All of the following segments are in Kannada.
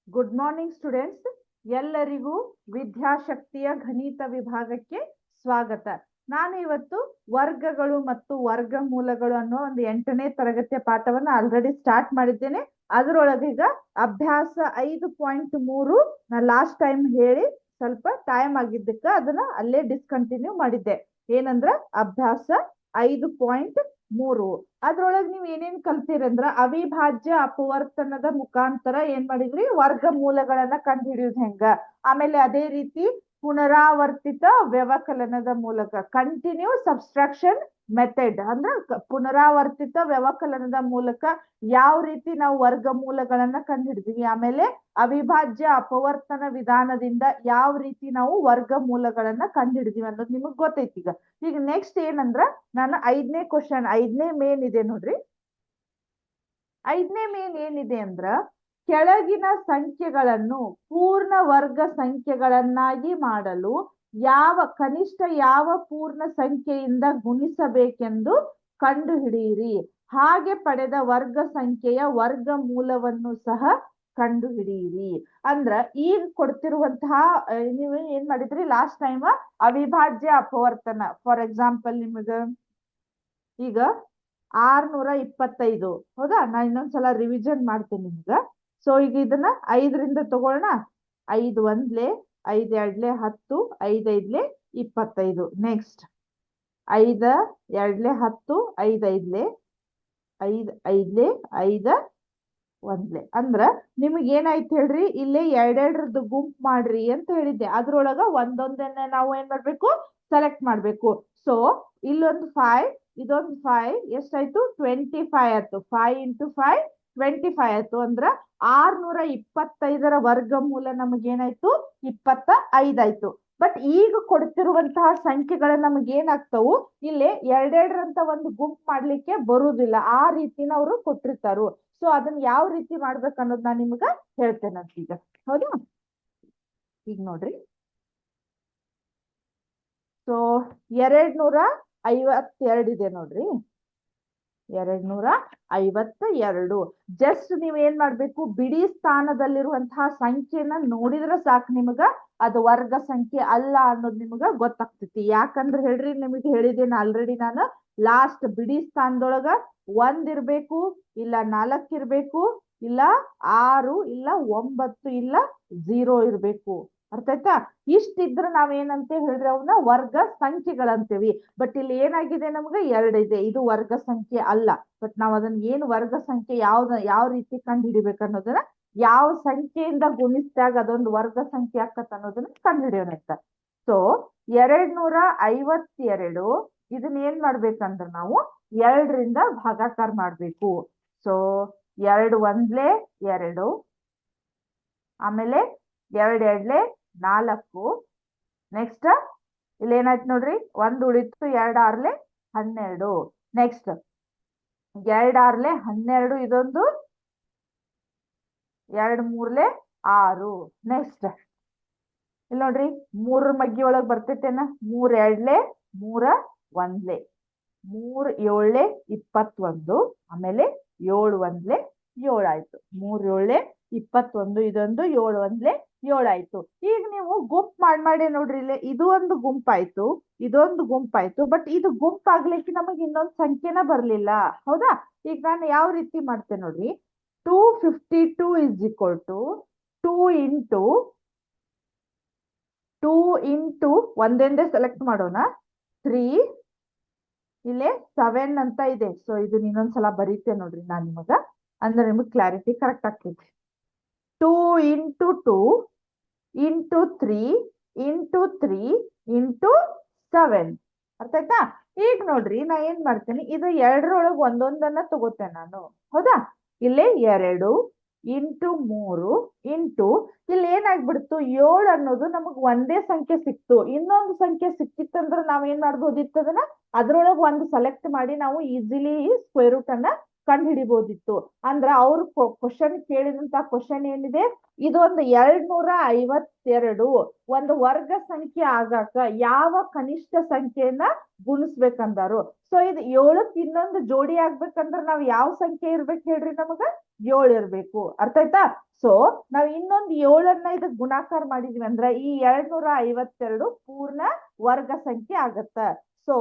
Good morning students. ಎಲ್ಲರಿಗೂ ವಿದ್ಯಾಶಕ್ತಿಯ ಗಣಿತ ವಿಭಾಗಕ್ಕೆ ಸ್ವಾಗತ. ನಾನು ಇವತ್ತು ವರ್ಗಗಳು ಮತ್ತು ವರ್ಗಮೂಲಗಳು ಅನ್ನೋ ಒಂದು 8ನೇ ತರಗತಿಯ ಪಾಠವನ್ನು ಆಲ್ರೆಡಿ ಸ್ಟಾರ್ಟ್ ಮಾಡಿದ್ದೇನೆ. ಅದರೊಳಗೆ ಈಗ ಅಭ್ಯಾಸ 5.3 ನಾ ಲಾಸ್ಟ್ ಟೈಮ್ ಹೇಳಿ ಸ್ವಲ್ಪ ಟೈಮ್ ಆಗಿದ್ದಕ್ಕೆ ಅದನ್ನ ಅಲ್ಲೇ ಡಿಸ್ಕಂಟಿನ್ಯೂ ಮಾಡಿದ್ದೆ. ಏನಂದ್ರ ಅಭ್ಯಾಸ 5.3 ಅದ್ರೊಳಗೆ ನೀವ್ ಏನೇನ್ ಕಲ್ತಿರಂದ್ರ ಅವಿಭಾಜ್ಯ ಅಪವರ್ತನದ ಮುಖಾಂತರ ಏನ್ ಮಾಡಿದ್ರಿ, ವರ್ಗಮೂಲಗಳನ್ನ ಕಂಡು ಹಿಡಿಯೋದು ಹೆಂಗ, ಆಮೇಲೆ ಅದೇ ರೀತಿ ಪುನರಾವರ್ತಿತ ವ್ಯವಕಲನದ ಮೂಲಕ ಕಂಟಿನ್ಯೂ ಸಬ್ಸ್ಟ್ರಾಕ್ಷನ್ ಮೆಥಡ್ ಅಂದ್ರೆ ಪುನರಾವರ್ತಿತ ವ್ಯವಕಲನದ ಮೂಲಕ ಯಾವ ರೀತಿ ನಾವು ವರ್ಗಮೂಲಗಳನ್ನ ಕಂಡು ಹಿಡಿದೀವಿ, ಆಮೇಲೆ ಅವಿಭಾಜ್ಯ ಅಪವರ್ತನ ವಿಧಾನದಿಂದ ಯಾವ ರೀತಿ ನಾವು ವರ್ಗಮೂಲಗಳನ್ನ ಕಂಡು ಹಿಡಿದೀವಿ ಅನ್ನೋದು ನಿಮಗ್ ಗೊತ್ತೈತಿ. ಈಗ ನೆಕ್ಸ್ಟ್ ಏನಂದ್ರ ನಾನು 5ನೇ ಕ್ವಶನ್ 5ನೇ ಮೇನ್ ಇದೆ ನೋಡ್ರಿ. 5ನೇ ಮೇನ್ ಏನಿದೆ ಅಂದ್ರ ಕೆಳಗಿನ ಸಂಖ್ಯೆಗಳನ್ನು ಪೂರ್ಣ ವರ್ಗ ಸಂಖ್ಯೆಗಳನ್ನಾಗಿ ಮಾಡಲು ಕನಿಷ್ಠ ಯಾವ ಪೂರ್ಣ ಸಂಖ್ಯೆಯಿಂದ ಗುಣಿಸಬೇಕೆಂದು ಕಂಡು ಹಿಡಿಯಿರಿ. ಹಾಗೆ ಪಡೆದ ವರ್ಗ ಸಂಖ್ಯೆಯ ವರ್ಗಮೂಲವನ್ನು ಸಹ ಕಂಡು ಹಿಡಿಯಿರಿ. ಅಂದ್ರ ಈಗ ಕೊಡ್ತಿರುವಂತಹ ನೀವು ಏನ್ ಮಾಡಿದ್ರಿ ಲಾಸ್ಟ್ ಟೈಮ್ ಅವಿಭಾಜ್ಯ ಅಪವರ್ತನ. ಫಾರ್ ಎಕ್ಸಾಂಪಲ್ ನಿಮಗ ಈಗ 625 ಹೌದಾ, ನಾ ಇನ್ನೊಂದ್ಸಲ ರಿವಿಷನ್ ಮಾಡ್ತೀನಿ ನಿಮ್ಗ. ಸೊ ಈಗ ಇದನ್ನ 5ರಿಂದ ತಗೊಳ್ಳೋಣ. 5 1 5 2 10 5 5 25. ನೆಕ್ಸ್ಟ್ 5 2 10 5 5 5 5 5 1 ಅಂದ್ರ ನಿಮಗ್ ಏನಾಯ್ತು ಹೇಳ್ರಿ, ಇಲ್ಲೇ ಎರಡೆರಡರದ್ದು ಗುಂಪು ಮಾಡ್ರಿ ಅಂತ ಹೇಳಿದ್ದೆ. ಅದ್ರೊಳಗ ಒಂದೊಂದನ್ನ ನಾವು ಏನ್ ಮಾಡ್ಬೇಕು, ಸೆಲೆಕ್ಟ್ ಮಾಡ್ಬೇಕು. ಸೊ ಇಲ್ಲೊಂದು 5 ಇದೊಂದು 5 ಎಷ್ಟಾಯ್ತು, 25 ಆಯ್ತು. 5 ಇಂಟು 5 25 ಆಯ್ತು. ಅಂದ್ರ 625ರ ವರ್ಗಮೂಲ ನಮಗೇನಾಯ್ತು, 25 ಆಯ್ತು. ಬಟ್ ಈಗ ಕೊಡ್ತಿರುವಂತಹ ಸಂಖ್ಯೆಗಳ ನಮಗ್ ಏನಾಗ್ತಾವು, ಇಲ್ಲಿ ಎರಡೆರಡರಂತ ಒಂದು ಗುಂಪು ಮಾಡ್ಲಿಕ್ಕೆ ಬರುವುದಿಲ್ಲ. ಆ ರೀತಿನ ಅವರು ಕೊಟ್ಟಿರ್ತಾರು. ಸೊ ಅದನ್ನ ಯಾವ ರೀತಿ ಮಾಡ್ಬೇಕು ಅನ್ನೋದು ನಾನು ನಿಮ್ಗ ಹೇಳ್ತೇನೆ ಈಗ. ಹೌದಾ, ಈಗ ನೋಡ್ರಿ. ಸೊ 252 ಇದೆ ನೋಡ್ರಿ. 252. ಜಸ್ಟ್ ನೀವ್ ಏನ್ ಮಾಡ್ಬೇಕು, ಬಿಡಿ ಸ್ಥಾನದಲ್ಲಿರುವಂತಹ ಸಂಖ್ಯೆನ ನೋಡಿದ್ರೆ ಸಾಕು, ನಿಮಗ ಅದು ವರ್ಗ ಸಂಖ್ಯೆ ಅಲ್ಲ ಅನ್ನೋದು ನಿಮಗ ಗೊತ್ತಾಗ್ತೈತಿ. ಯಾಕಂದ್ರೆ ಹೇಳ್ರಿ, ನಿಮಗೆ ಹೇಳಿದ್ದೇನೆ ಆಲ್ರೆಡಿ ನಾನು, ಲಾಸ್ಟ್ ಬಿಡಿ ಸ್ಥಾನದೊಳಗ 1 ಇರ್ಬೇಕು, ಇಲ್ಲ 4 ಇರ್ಬೇಕು, ಇಲ್ಲ 6, ಇಲ್ಲ 9, ಇಲ್ಲ 0 ಇರ್ಬೇಕು. ಅರ್ಥ ಆಯ್ತಾ? ಇಷ್ಟಿದ್ರೆ ನಾವೇನಂತ ಹೇಳ್ರಿ, ಅವನ್ನ ವರ್ಗ ಸಂಖ್ಯೆಗಳಂತೀವಿ. ಬಟ್ ಇಲ್ಲಿ ಏನಾಗಿದೆ, ನಮ್ಗೆ 2 ಇದೆ, ಇದು ವರ್ಗ ಸಂಖ್ಯೆ ಅಲ್ಲ. ಬಟ್ ನಾವ್ ಅದನ್ನ ಏನು ವರ್ಗ ಸಂಖ್ಯೆ ಯಾವ ರೀತಿ ಕಂಡು ಹಿಡಿಬೇಕು ಅನ್ನೋದನ್ನ, ಯಾವ ಸಂಖ್ಯೆಯಿಂದ ಗುಣಿಸಿದಾಗ ಅದೊಂದು ವರ್ಗ ಸಂಖ್ಯೆ ಆಗ್ತದೆ ಅನ್ನೋದನ್ನ ಕಂಡು ಹಿಡಿಯೋಣ ಅಂತ. ಸೊ 252 ಇದನ್ನ ಏನ್ ಮಾಡ್ಬೇಕಂದ್ರೆ ನಾವು 2ರಿಂದ ಭಾಗಾಕಾರ ಮಾಡ್ಬೇಕು. ಸೊ 2 1 2, ಆಮೇಲೆ 2 2 4. ನೆಕ್ಸ್ಟ್ ಇಲ್ಲಿ ಏನಾಯ್ತು ನೋಡ್ರಿ, 1 ಉಳಿತು, 2 6 12. ನೆಕ್ಸ್ಟ್ 2 6 12, ಇದೊಂದು 2 3 6. ನೆಕ್ಸ್ಟ್ ಇಲ್ಲಿ ನೋಡ್ರಿ, 3 ಮಗ್ಗಿ ಒಳಗ್ ಬರ್ತೈತೇನ, 3 2 3 1, 3 7 21, ಆಮೇಲೆ 7 1 7 ಆಯ್ತು. 3 7 21, ಇದೊಂದು 7 1 7 ಆಯ್ತು. ಈಗ ನೀವು ಗುಂಪು ಮಾಡಿ ನೋಡ್ರಿ, ಇಲ್ಲಿ ಇದು ಒಂದು ಗುಂಪಾಯ್ತು, ಇದೊಂದು ಗುಂಪಾಯ್ತು. ಬಟ್ ಇದು ಗುಂಪಾಗ್ಲಿಕ್ಕೆ ನಮಗೆ ಇನ್ನೊಂದು ಸಂಖ್ಯೆನ ಬರ್ಲಿಲ್ಲ. ಹೌದಾ, ಈಗ ನಾನು ಯಾವ ರೀತಿ ಮಾಡ್ತೇನೆ ನೋಡ್ರಿ. 252 ಇಸ್ ಈಕ್ವಲ್ ಟು 2 ಇಂಟು ಒಂದೆಂದೇ ಸೆಲೆಕ್ಟ್ ಮಾಡೋಣ. 3 ಇಲ್ಲೇ 7 ಅಂತ ಇದೆ. ಸೊ ಇದು ಇನ್ನೊಂದ್ಸಲ ಬರೀತೇನೆ ನೋಡ್ರಿ ನಾನು ನಿಮಗ, ಅಂದ್ರೆ ನಿಮಗ್ ಕ್ಲಾರಿಟಿ ಕರೆಕ್ಟ್ ಆಗ್ತೈತಿ. 2 ಇಂಟು 2 ಇಂಟು 3 ಇಂಟು 3 ಇಂಟು 7. ಅರ್ಥ ಆಯ್ತಾ? ಈಗ ನೋಡ್ರಿ, ನಾ ಏನ್ ಮಾಡ್ತೇನೆ, ಇದು 2ರೊಳಗೆ ಒಂದೊಂದನ್ನ ತಗೋತೇನೆ ನಾನು. ಹೌದಾ, ಇಲ್ಲೇ 2 ಇಂಟು 3 ಇಂಟು ಇಲ್ಲಿ ಏನಾಗ್ಬಿಡ್ತು, 7 ಅನ್ನೋದು ನಮಗ್ ಒಂದೇ ಸಂಖ್ಯೆ ಸಿಕ್ತು. ಇನ್ನೊಂದು ಸಂಖ್ಯೆ ಸಿಕ್ತಿತ್ತಂದ್ರೆ ನಾವ್ ಏನ್ ಮಾಡ್ಬೋದಿತ್ತು, ಅದನ್ನ ಅದ್ರೊಳಗೆ ಒಂದು ಸೆಲೆಕ್ಟ್ ಮಾಡಿ ನಾವು ಈಸಿಲಿ ಸ್ಕ್ವೇರ್ ರೂಟ್ ಅನ್ನ ಕಂಡು ಹಿಡಿಬೋದಿತ್ತು. ಅಂದ್ರ ಅವ್ರು ಕ್ವಶನ್ ಕೇಳಿದಂತ ಕ್ವಶನ್ ಏನಿದೆ, ಇದೊಂದು 252 ಒಂದು ವರ್ಗ ಸಂಖ್ಯೆ ಆಗಾಕ ಯಾವ ಕನಿಷ್ಠ ಸಂಖ್ಯೆಯನ್ನ ಗುಣಿಸ್ಬೇಕಂದಾರು. ಸೊ ಇದು 7ಕ್ಕೆ ಇನ್ನೊಂದು ಜೋಡಿ ಆಗ್ಬೇಕಂದ್ರ ನಾವ್ ಯಾವ ಸಂಖ್ಯೆ ಇರ್ಬೇಕು ಹೇಳ್ರಿ, ನಮಗ 7 ಇರ್ಬೇಕು. ಅರ್ಥ ಆಯ್ತಾ? ಸೊ ನಾವ್ ಇನ್ನೊಂದು 7ಅನ್ನ ಇದಕ್ ಗುಣಾಕಾರ ಮಾಡಿದ್ವಿ ಅಂದ್ರ ಈ 252 ಪೂರ್ಣ ವರ್ಗ ಸಂಖ್ಯೆ ಆಗತ್ತ. ಸೊ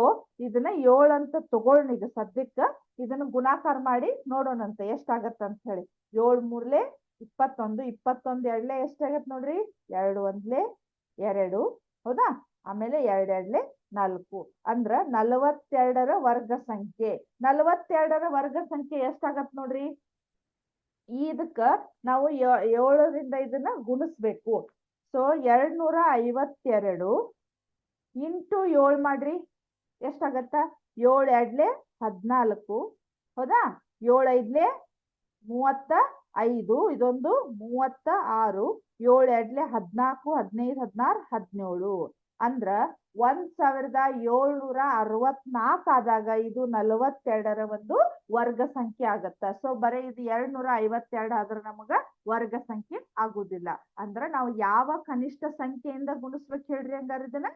ಇದನ್ನ 7 ಅಂತ ತಗೊಳ್ಳೋಣ ಈಗ ಸದ್ಯಕ್ಕ. ಇದನ್ನ ಗುಣಾಕಾರ ಮಾಡಿ ನೋಡೋಣಂತ ಎಷ್ಟಾಗತ್ತ ಅಂತ ಹೇಳಿ. 7 ಮೂರ್ಲೆ 21, 21 ಎರಡ್ಲೆ ಎಷ್ಟಾಗತ್ ನೋಡ್ರಿ, 2 ಒಂದ್ಲೆ 2, ಹೌದಾ? ಆಮೇಲೆ 2 ಎರಡ್ಲೆ 4 ಅಂದ್ರ 42ರ ವರ್ಗ ಸಂಖ್ಯೆ. 42ರ ವರ್ಗ ಸಂಖ್ಯೆ ಎಷ್ಟಾಗತ್ ನೋಡ್ರಿ, ಇದಕ್ಕ ನಾವು 7ರಿಂದ ಇದನ್ನ ಗುಣಿಸ್ಬೇಕು. ಸೊ 252 ಇಂಟು 7 ಮಾಡ್ರಿ, ಎಷ್ಟಾಗತ್ತ? 7 ಎರಡ್ಲೆ 14, ಹೌದಾ? 7 ಐದ್ಲೆ 35, ಇದೊಂದು 36, 7 ಎರಡ್ಲೆ 14, 15, 16, 17 ಅಂದ್ರ 1764 ಆದಾಗ ಇದು 42ರ ಒಂದು ವರ್ಗ ಸಂಖ್ಯೆ ಆಗತ್ತ. ಸೊ ಬರೀ ಇದು 252 ಆದ್ರ ನಮಗ ವರ್ಗ ಸಂಖ್ಯೆ ಆಗುದಿಲ್ಲ. ಅಂದ್ರ ನಾವು ಯಾವ ಕನಿಷ್ಠ ಸಂಖ್ಯೆಯಿಂದ ಗುಣಿಸ್ಬೇಕು ಹೇಳ್ರಿ ಹಂಗಾರ ಇದನ್ನ?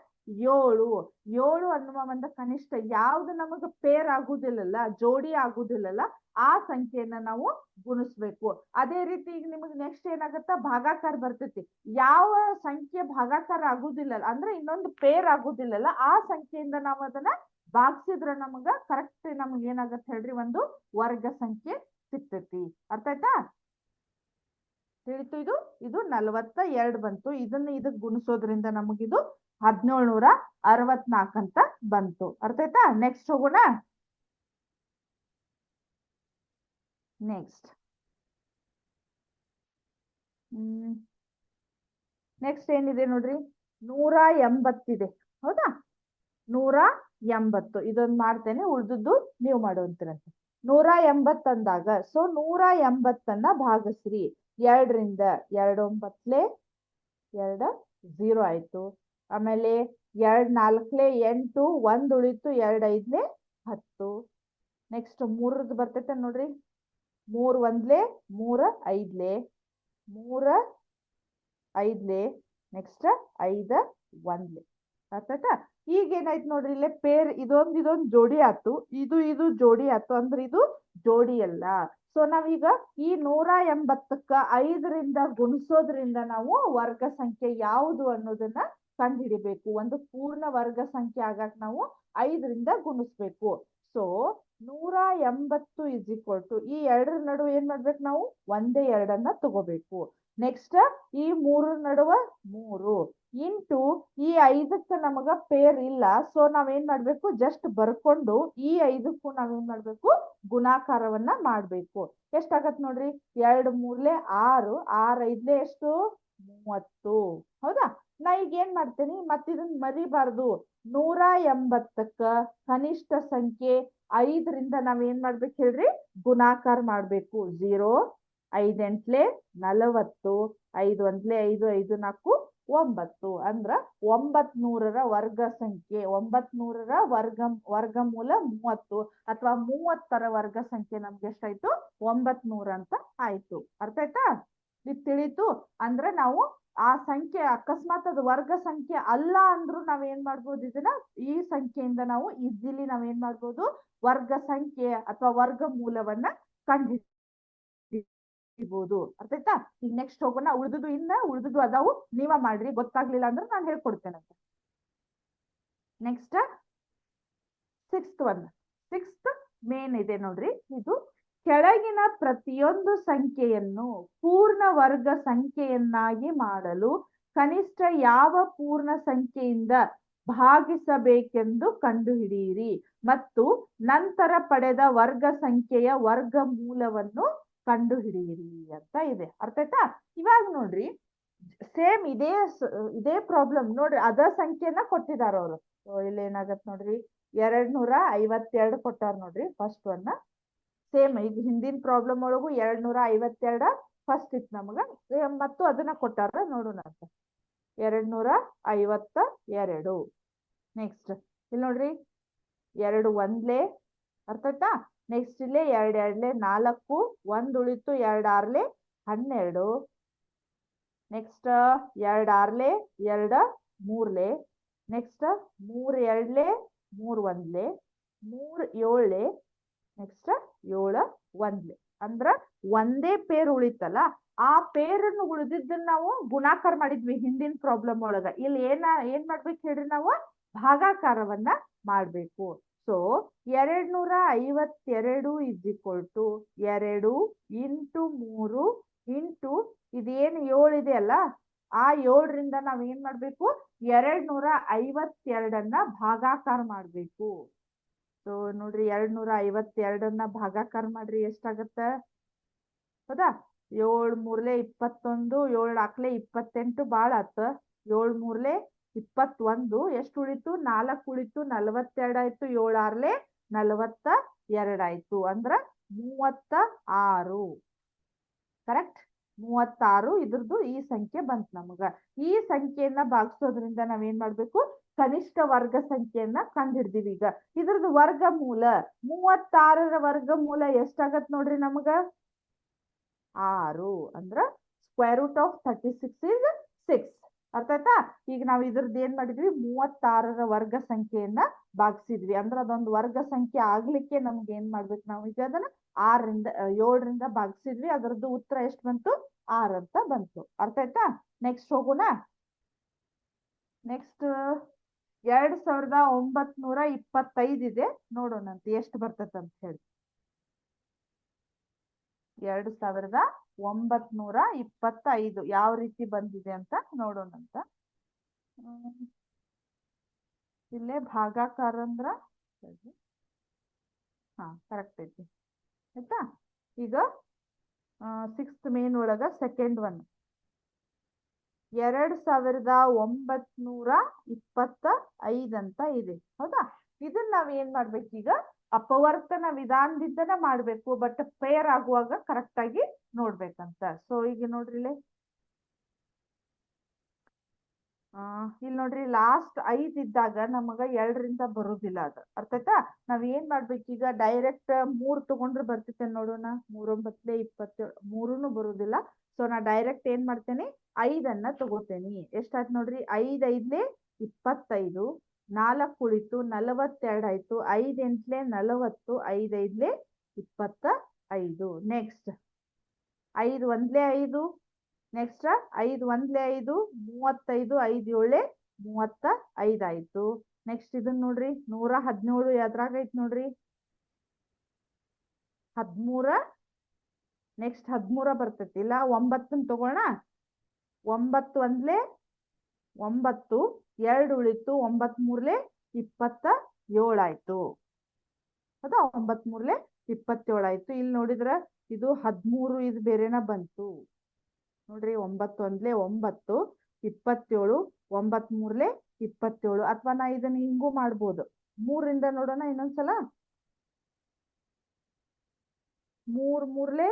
7 ಅನ್ನುವ ಒಂದು ಕನಿಷ್ಠ ಯಾವ್ದು ನಮಗ ಪೇರ್ ಆಗುದಿಲ್ಲಲ್ಲ, ಜೋಡಿ ಆಗುದಿಲ್ಲಲ್ಲ, ಆ ಸಂಖ್ಯೆಯನ್ನ ನಾವು ಗುಣಿಸ್ಬೇಕು. ಅದೇ ರೀತಿ ಈಗ ನಿಮಗ್ ನೆಕ್ಸ್ಟ್ ಏನಾಗತ್ತ, ಭಾಗಾಕಾರ ಬರ್ತೈತಿ. ಯಾವ ಸಂಖ್ಯೆ ಭಾಗಾಕಾರ ಆಗುದಿಲ್ಲಲ್ಲ ಅಂದ್ರೆ ಇನ್ನೊಂದು ಪೇರ್ ಆಗುದಿಲ್ಲಲ್ಲ, ಆ ಸಂಖ್ಯೆಯಿಂದ ನಾವು ಅದನ್ನ ಭಾಗಿಸಿದ್ರ ನಮಗ ಕರೆಕ್ಟ್ ನಮಗ್ ಏನಾಗತ್ತ ಹೇಳ್ರಿ, ಒಂದು ವರ್ಗ ಸಂಖ್ಯೆ ಸಿಗ್ತೈತಿ. ಅರ್ಥ ಆಯ್ತಾ? ತಿಳಿತು? ಇದು 42 ಬಂತು. ಇದನ್ನ ಇದಕ್ ಗುಣಿಸೋದ್ರಿಂದ ನಮಗಿದು 1764 ಅಂತ ಬಂತು. ಅರ್ಥ ಆಯ್ತಾ? ನೆಕ್ಸ್ಟ್ ಹೋಗೋಣ. ನೆಕ್ಸ್ಟ್ ಏನಿದೆ ನೋಡ್ರಿ, 180 ಇದೆ. ಹೌದಾ? 180 ಇದೊಂದು ಮಾಡ್ತೇನೆ, ಉಳ್ದದ್ದು ನೀವು ಮಾಡುವಂತಿರಂತೆ. 180 ಅಂದಾಗ ಸೊ 180ಅನ್ನ ಭಾಗಿಸ್ರಿ 2ರಿಂದ. 2 9ಲೆ 2 0 ಆಯ್ತು. ಆಮೇಲೆ 2 4ಲೆ 8, 1 ಉಳಿತು, 2 5ಲೆ 10. ನೆಕ್ಸ್ಟ್ 3 ಬರ್ತೈತೆ ನೋಡ್ರಿ, 3 1ಲೆ 3 5ಲೆ 3 5ಲೆ, ನೆಕ್ಸ್ಟ್ 5 1ಲೆ. ಆಯ್ತಾ? ಈಗ ಏನಾಯ್ತು ನೋಡ್ರಿ, ಇಲ್ಲೇ ಪೇರ್ ಇದೊಂದು ಜೋಡಿ ಆತು, ಇದು ಜೋಡಿ ಆತು, ಅಂದ್ರೆ ಇದು ಜೋಡಿ ಅಲ್ಲ. ಸೊ ನಾವೀಗ ಈ 180ಕ್ಕ 5ರಿಂದ ಗುಣಿಸೋದ್ರಿಂದ ನಾವು ವರ್ಗ ಸಂಖ್ಯೆ ಯಾವುದು ಅನ್ನೋದನ್ನ ಕಂಡು ಹಿಡಿಬೇಕು. ಒಂದು ಪೂರ್ಣ ವರ್ಗ ಸಂಖ್ಯೆ ಆಗಾಕ ನಾವು 5ರಿಂದ ಗುಣಿಸ್ಬೇಕು. ಸೊ 180 ಇಸ್ ಈಕ್ವಲ್ ಟು ಈ 2ರ ನಡುವೆ ಏನ್ ಮಾಡ್ಬೇಕು ನಾವು, ಒಂದೇ 2ಅನ್ನ ತಗೋಬೇಕು. ನೆಕ್ಸ್ಟ್ ಈ 3 ನಡುವೆ 3 ಇಂಟು ಈ 5ಕ್ಕ ನಮಗ ಪೇರ್ ಇಲ್ಲ. ಸೊ ನಾವೇನ್ ಮಾಡ್ಬೇಕು, ಜಸ್ಟ್ ಬರ್ಕೊಂಡು ಈ 5ಕ್ಕೂ ನಾವೇನ್ ಮಾಡ್ಬೇಕು, ಗುಣಾಕಾರವನ್ನ ಮಾಡ್ಬೇಕು. ಎಷ್ಟಾಗತ್ ನೋಡ್ರಿ, 2 3ಲೆ 6, 6 5ಲೆ ಎಷ್ಟು, 30. ಹೌದಾ? ನಾ ಈಗ ಏನ್ ಮಾಡ್ತೇನೆ, ಮತ್ತಿದನ್ನ ಮರಿಬಾರ್ದು. 180ಕ್ಕ ಕನಿಷ್ಠ ಸಂಖ್ಯೆ 5ರಿಂದ ನಾವೇನ್ ಮಾಡ್ಬೇಕು ಹೇಳ್ರಿ, ಗುಣಾಕಾರ ಮಾಡ್ಬೇಕು. 0 5 8ಲೆ 40, 5 1ಲೆ 5, 5 4 9 ಅಂದ್ರ 900ರ ವರ್ಗ ಸಂಖ್ಯೆ. 900ರ ವರ್ಗಮೂಲ 30 ಅಥವಾ 30ರ ವರ್ಗ ಸಂಖ್ಯೆ ನಮ್ಗೆ ಎಷ್ಟಾಯ್ತು, 900 ಅಂತ ಆಯ್ತು. ಅರ್ಥ ಆಯ್ತಾ? ಇದು ತಿಳಿತು? ಅಂದ್ರೆ ನಾವು ಆ ಸಂಖ್ಯೆ ಅಕಸ್ಮಾತ್ ಅದು ವರ್ಗ ಸಂಖ್ಯೆ ಅಲ್ಲ ಅಂದ್ರೂ ನಾವೇನ್ ಮಾಡ್ಬೋದು, ಇದನ್ನ ಈ ಸಂಖ್ಯೆಯಿಂದ ನಾವು ಈಸಿಲಿ ನಾವೇನ್ ಮಾಡ್ಬೋದು, ವರ್ಗ ಸಂಖ್ಯೆ ಅಥವಾ ವರ್ಗ ಮೂಲವನ್ನ ಕಂಡುಹಿಡಿಬಹುದು. ಅರ್ಥ ಆಯ್ತಾ? ಈಗ ನೆಕ್ಸ್ಟ್ ಹೋಗೋಣ. ಉಳಿದುದು ಅದಾವು, ನೀವ ಮಾಡ್ರಿ. ಗೊತ್ತಾಗ್ಲಿಲ್ಲ ಅಂದ್ರೆ ನಾನು ಹೇಳ್ಕೊಡ್ತೇನಂತ. ನೆಕ್ಸ್ಟ್ 6th ಮೇನ್ ಇದೆ ನೋಡ್ರಿ. ಇದು ಕೆಳಗಿನ ಪ್ರತಿಯೊಂದು ಸಂಖ್ಯೆಯನ್ನು ಪೂರ್ಣ ವರ್ಗ ಸಂಖ್ಯೆಯನ್ನಾಗಿ ಮಾಡಲು ಕನಿಷ್ಠ ಯಾವ ಪೂರ್ಣ ಸಂಖ್ಯೆಯಿಂದ ಭಾಗಿಸಬೇಕೆಂದು ಕಂಡುಹಿಡಿಯಿರಿ ಮತ್ತು ನಂತರ ಪಡೆದ ವರ್ಗ ಸಂಖ್ಯೆಯ ವರ್ಗಮೂಲವನ್ನು ಕಂಡುಹಿಡಿಯಿರಿ ಅಂತ ಇದೆ. ಅರ್ಥ ಆಯ್ತಾ? ಇವಾಗ ನೋಡ್ರಿ, ಸೇಮ್ ಇದೇ ಪ್ರಾಬ್ಲಮ್ ನೋಡ್ರಿ, ಅದ ಸಂಖ್ಯೆನ ಕೊಟ್ಟಿದಾರ ಅವರು. ಇಲ್ಲಿ ಏನಾಗತ್ ನೋಡ್ರಿ, 252 ಕೊಟ್ಟಾರ ನೋಡ್ರಿ ಫಸ್ಟ್ ಒನ್. ಸೇಮ್ ಈಗ ಹಿಂದಿನ ಪ್ರಾಬ್ಲಮ್ ಒಳಗು 252 ಫಸ್ಟ್ ಇತ್ತು ನಮಗ, ಮತ್ತು ಅದನ್ನ ಕೊಟ್ಟಾರ ನೋಡೋಣ ಅಂತ. 252. ನೆಕ್ಸ್ಟ್ ಇಲ್ಲಿ ನೋಡ್ರಿ, 2 1ಲೆ, ಅರ್ಥ ಆಯ್ತಾ? ನೆಕ್ಸ್ಟ್ ಇಲ್ಲಿ 2 2 4, 1 ಉಳಿತು 2 6 12. ನೆಕ್ಸ್ಟ್ 2 6 2 3 ನೆಕ್ಸ್ಟ್ 3 2 3 1 3 7 ನೆಕ್ಸ್ಟ್ 7 1 ಅಂದ್ರ ಒಂದೇ ಪೇರ್ ಉಳಿತಲ್ಲ, ಆ ಪೇರನ್ನು ಉಳಿದಿದ್ದನ್ನ ನಾವು ಗುಣಾಕಾರ ಮಾಡಿದ್ವಿ ಹಿಂದಿನ ಪ್ರಾಬ್ಲಮ್ ಒಳಗ. ಇಲ್ಲಿ ಏನ್ ಮಾಡ್ಬೇಕು ಹೇಳ್ರಿ, ನಾವು ಭಾಗಾಕಾರವನ್ನ ಮಾಡ್ಬೇಕು. So 252 is equal to 2 into 3 into ಇದೇನು 7 ಇದೆ ಅಲ್ಲ, ಆ 7ರಿಂದ ನಾವ್ ಏನ್ ಮಾಡ್ಬೇಕು, 252 ಭಾಗಾಕಾರ ಮಾಡ್ಬೇಕು. ಸೊ ನೋಡ್ರಿ 252 ಭಾಗಾಕಾರ ಮಾಡ್ರಿ ಎಷ್ಟಾಗತ್ತ, ಹೌದಾ? 7 3 21, 7 4 28 ಬಾಳ ಆತ. 7 3 21 ಎಷ್ಟು ಉಳಿತು, 4 ಉಳಿತು 42 ಆಯ್ತು. 7 6 42 ಆಯ್ತು, ಅಂದ್ರ 36. ಕರೆಕ್ಟ್, 36 ಇದ್ರದ್ದು ಈ ಸಂಖ್ಯೆ ಬಂತು ನಮಗ. ಈ ಸಂಖ್ಯೆಯನ್ನ ಭಾಗಿಸೋದ್ರಿಂದ ನಾವೇನ್ ಮಾಡ್ಬೇಕು, ಕನಿಷ್ಠ ವರ್ಗ ಸಂಖ್ಯೆಯನ್ನ ಕಂಡುಹಿಡ್ದೀವಿ. ಈಗ ಇದ್ರದ್ದು ವರ್ಗಮೂಲ 36ರ ವರ್ಗಮೂಲ ಎಷ್ಟಾಗತ್ ನೋಡ್ರಿ ನಮಗ, 6. ಅಂದ್ರ ಸ್ಕ್ವೇರ್ ರೂಟ್ ಆಫ್ 36 ಇಸ್ 6. ಅರ್ಥ ಆಯ್ತಾ? ಈಗ ನಾವ್ ಇದ್ರದ್ದು ಏನ್ ಮಾಡಿದ್ವಿ, 36ರ ವರ್ಗ ಸಂಖ್ಯೆಯನ್ನ ಭಾಗಿಸಿದ್ವಿ. ಅಂದ್ರ ಅದೊಂದು ವರ್ಗ ಸಂಖ್ಯೆ ಆಗ್ಲಿಕ್ಕೆ ನಮ್ಗೆ ಏನ್ ಮಾಡ್ಬೇಕು, ನಾವು ಈಗ ಅದನ್ನ 7ರಿಂದ ಭಾಗಿಸಿದ್ವಿ. ಅದರದ್ದು ಉತ್ತರ ಎಷ್ಟು ಬಂತು, 6 ಅಂತ ಬಂತು. ಅರ್ಥ ಆಯ್ತಾ? ನೆಕ್ಸ್ಟ್ ಹೋಗೋಣ. ನೆಕ್ಸ್ಟ್ 2925 ಇದೆ, ನೋಡೋಣಂತ ಎಷ್ಟು ಬರ್ತೈತೆ ಅಂತ ಹೇಳಿ. 2925 ಯಾವ ರೀತಿ ಬಂದಿದೆ ಅಂತ ನೋಡೋಣಂತ. ಇಲ್ಲೇ ಭಾಗಾಕಾರ ಅಂದ್ರ ಕರೆಕ್ಟ್ ಐತಿ ಆಯ್ತಾ. ಈಗ 6th ಮೇನ್ ಒಳಗ ಸೆಕೆಂಡ್ ಒನ್ 2925 ಅಂತ ಇದೆ, ಹೌದಾ? ಇದನ್ನ ನಾವ್ ಏನ್ ಮಾಡ್ಬೇಕೀಗ, ಅಪವರ್ತನ ವಿಧಾನದಿಂದನ ಮಾಡ್ಬೇಕು, ಬಟ್ ಪೇರ್ ಆಗುವಾಗ ಕರೆಕ್ಟ್ ಆಗಿ ನೋಡ್ಬೇಕಂತ. ಸೊ ಈಗ ನೋಡ್ರಿ ಇಲ್ಲಿ ನೋಡ್ರಿ ಲಾಸ್ಟ್ 5 ಇದ್ದಾಗ ನಮಗ 2ರಿಂದ ಬರುದಿಲ್ಲ ಅದು. ಅರ್ಥ ಆಯ್ತಾ? ನಾವ್ ಏನ್ ಮಾಡ್ಬೇಕೀಗ, ಡೈರೆಕ್ಟ್ 3 ತಗೊಂಡ್ರೆ ಬರ್ತೈತೆ ನೋಡೋಣ. 3 9 27 3ನು ಬರುದಿಲ್ಲ. ಸೊ ನಾ ಡೈರೆಕ್ಟ್ ಏನ್ ಮಾಡ್ತೇನೆ, 5ಅನ್ನ ತಗೋತೇನಿ. ಎಷ್ಟಾಯ್ತು ನೋಡ್ರಿ, 5 5 25, 4 ಉಳಿತು 42 ಆಯ್ತು. 5 8 40, 5 5 25. ನೆಕ್ಸ್ಟ್ 5 1 5, ನೆಕ್ಸ್ಟ್ 5 1 5 35, 5 7 35 ಆಯ್ತು. ನೆಕ್ಸ್ಟ್ ಇದನ್ನ ನೋಡ್ರಿ 117 ಯಾವ್ದ್ರಾಗ ಐತ್ ನೋಡ್ರಿ, 13. ನೆಕ್ಸ್ಟ್ 13 ಬರ್ತೈತಿ ಇಲ್ಲ, 9 ತಗೋಣ. 9 1 9, 2 ಉಳಿತು 9 3 27 ಆಯ್ತು, ಹೌದಾ? 9 3 27 ಆಯ್ತು. ಇಲ್ಲಿ ನೋಡಿದ್ರ ಇದು 13 ಇದು ಬೇರೆನ ಬಂತು ನೋಡ್ರಿ. 9 1 9, 27, 9 3 27. ಅಥವಾ ನಾ ಇದನ್ನ ಹಿಂಗೂ ಮಾಡ್ಬೋದು. 3ರಿಂದ ನೋಡೋಣ ಇನ್ನೊಂದ್ಸಲ. 3 3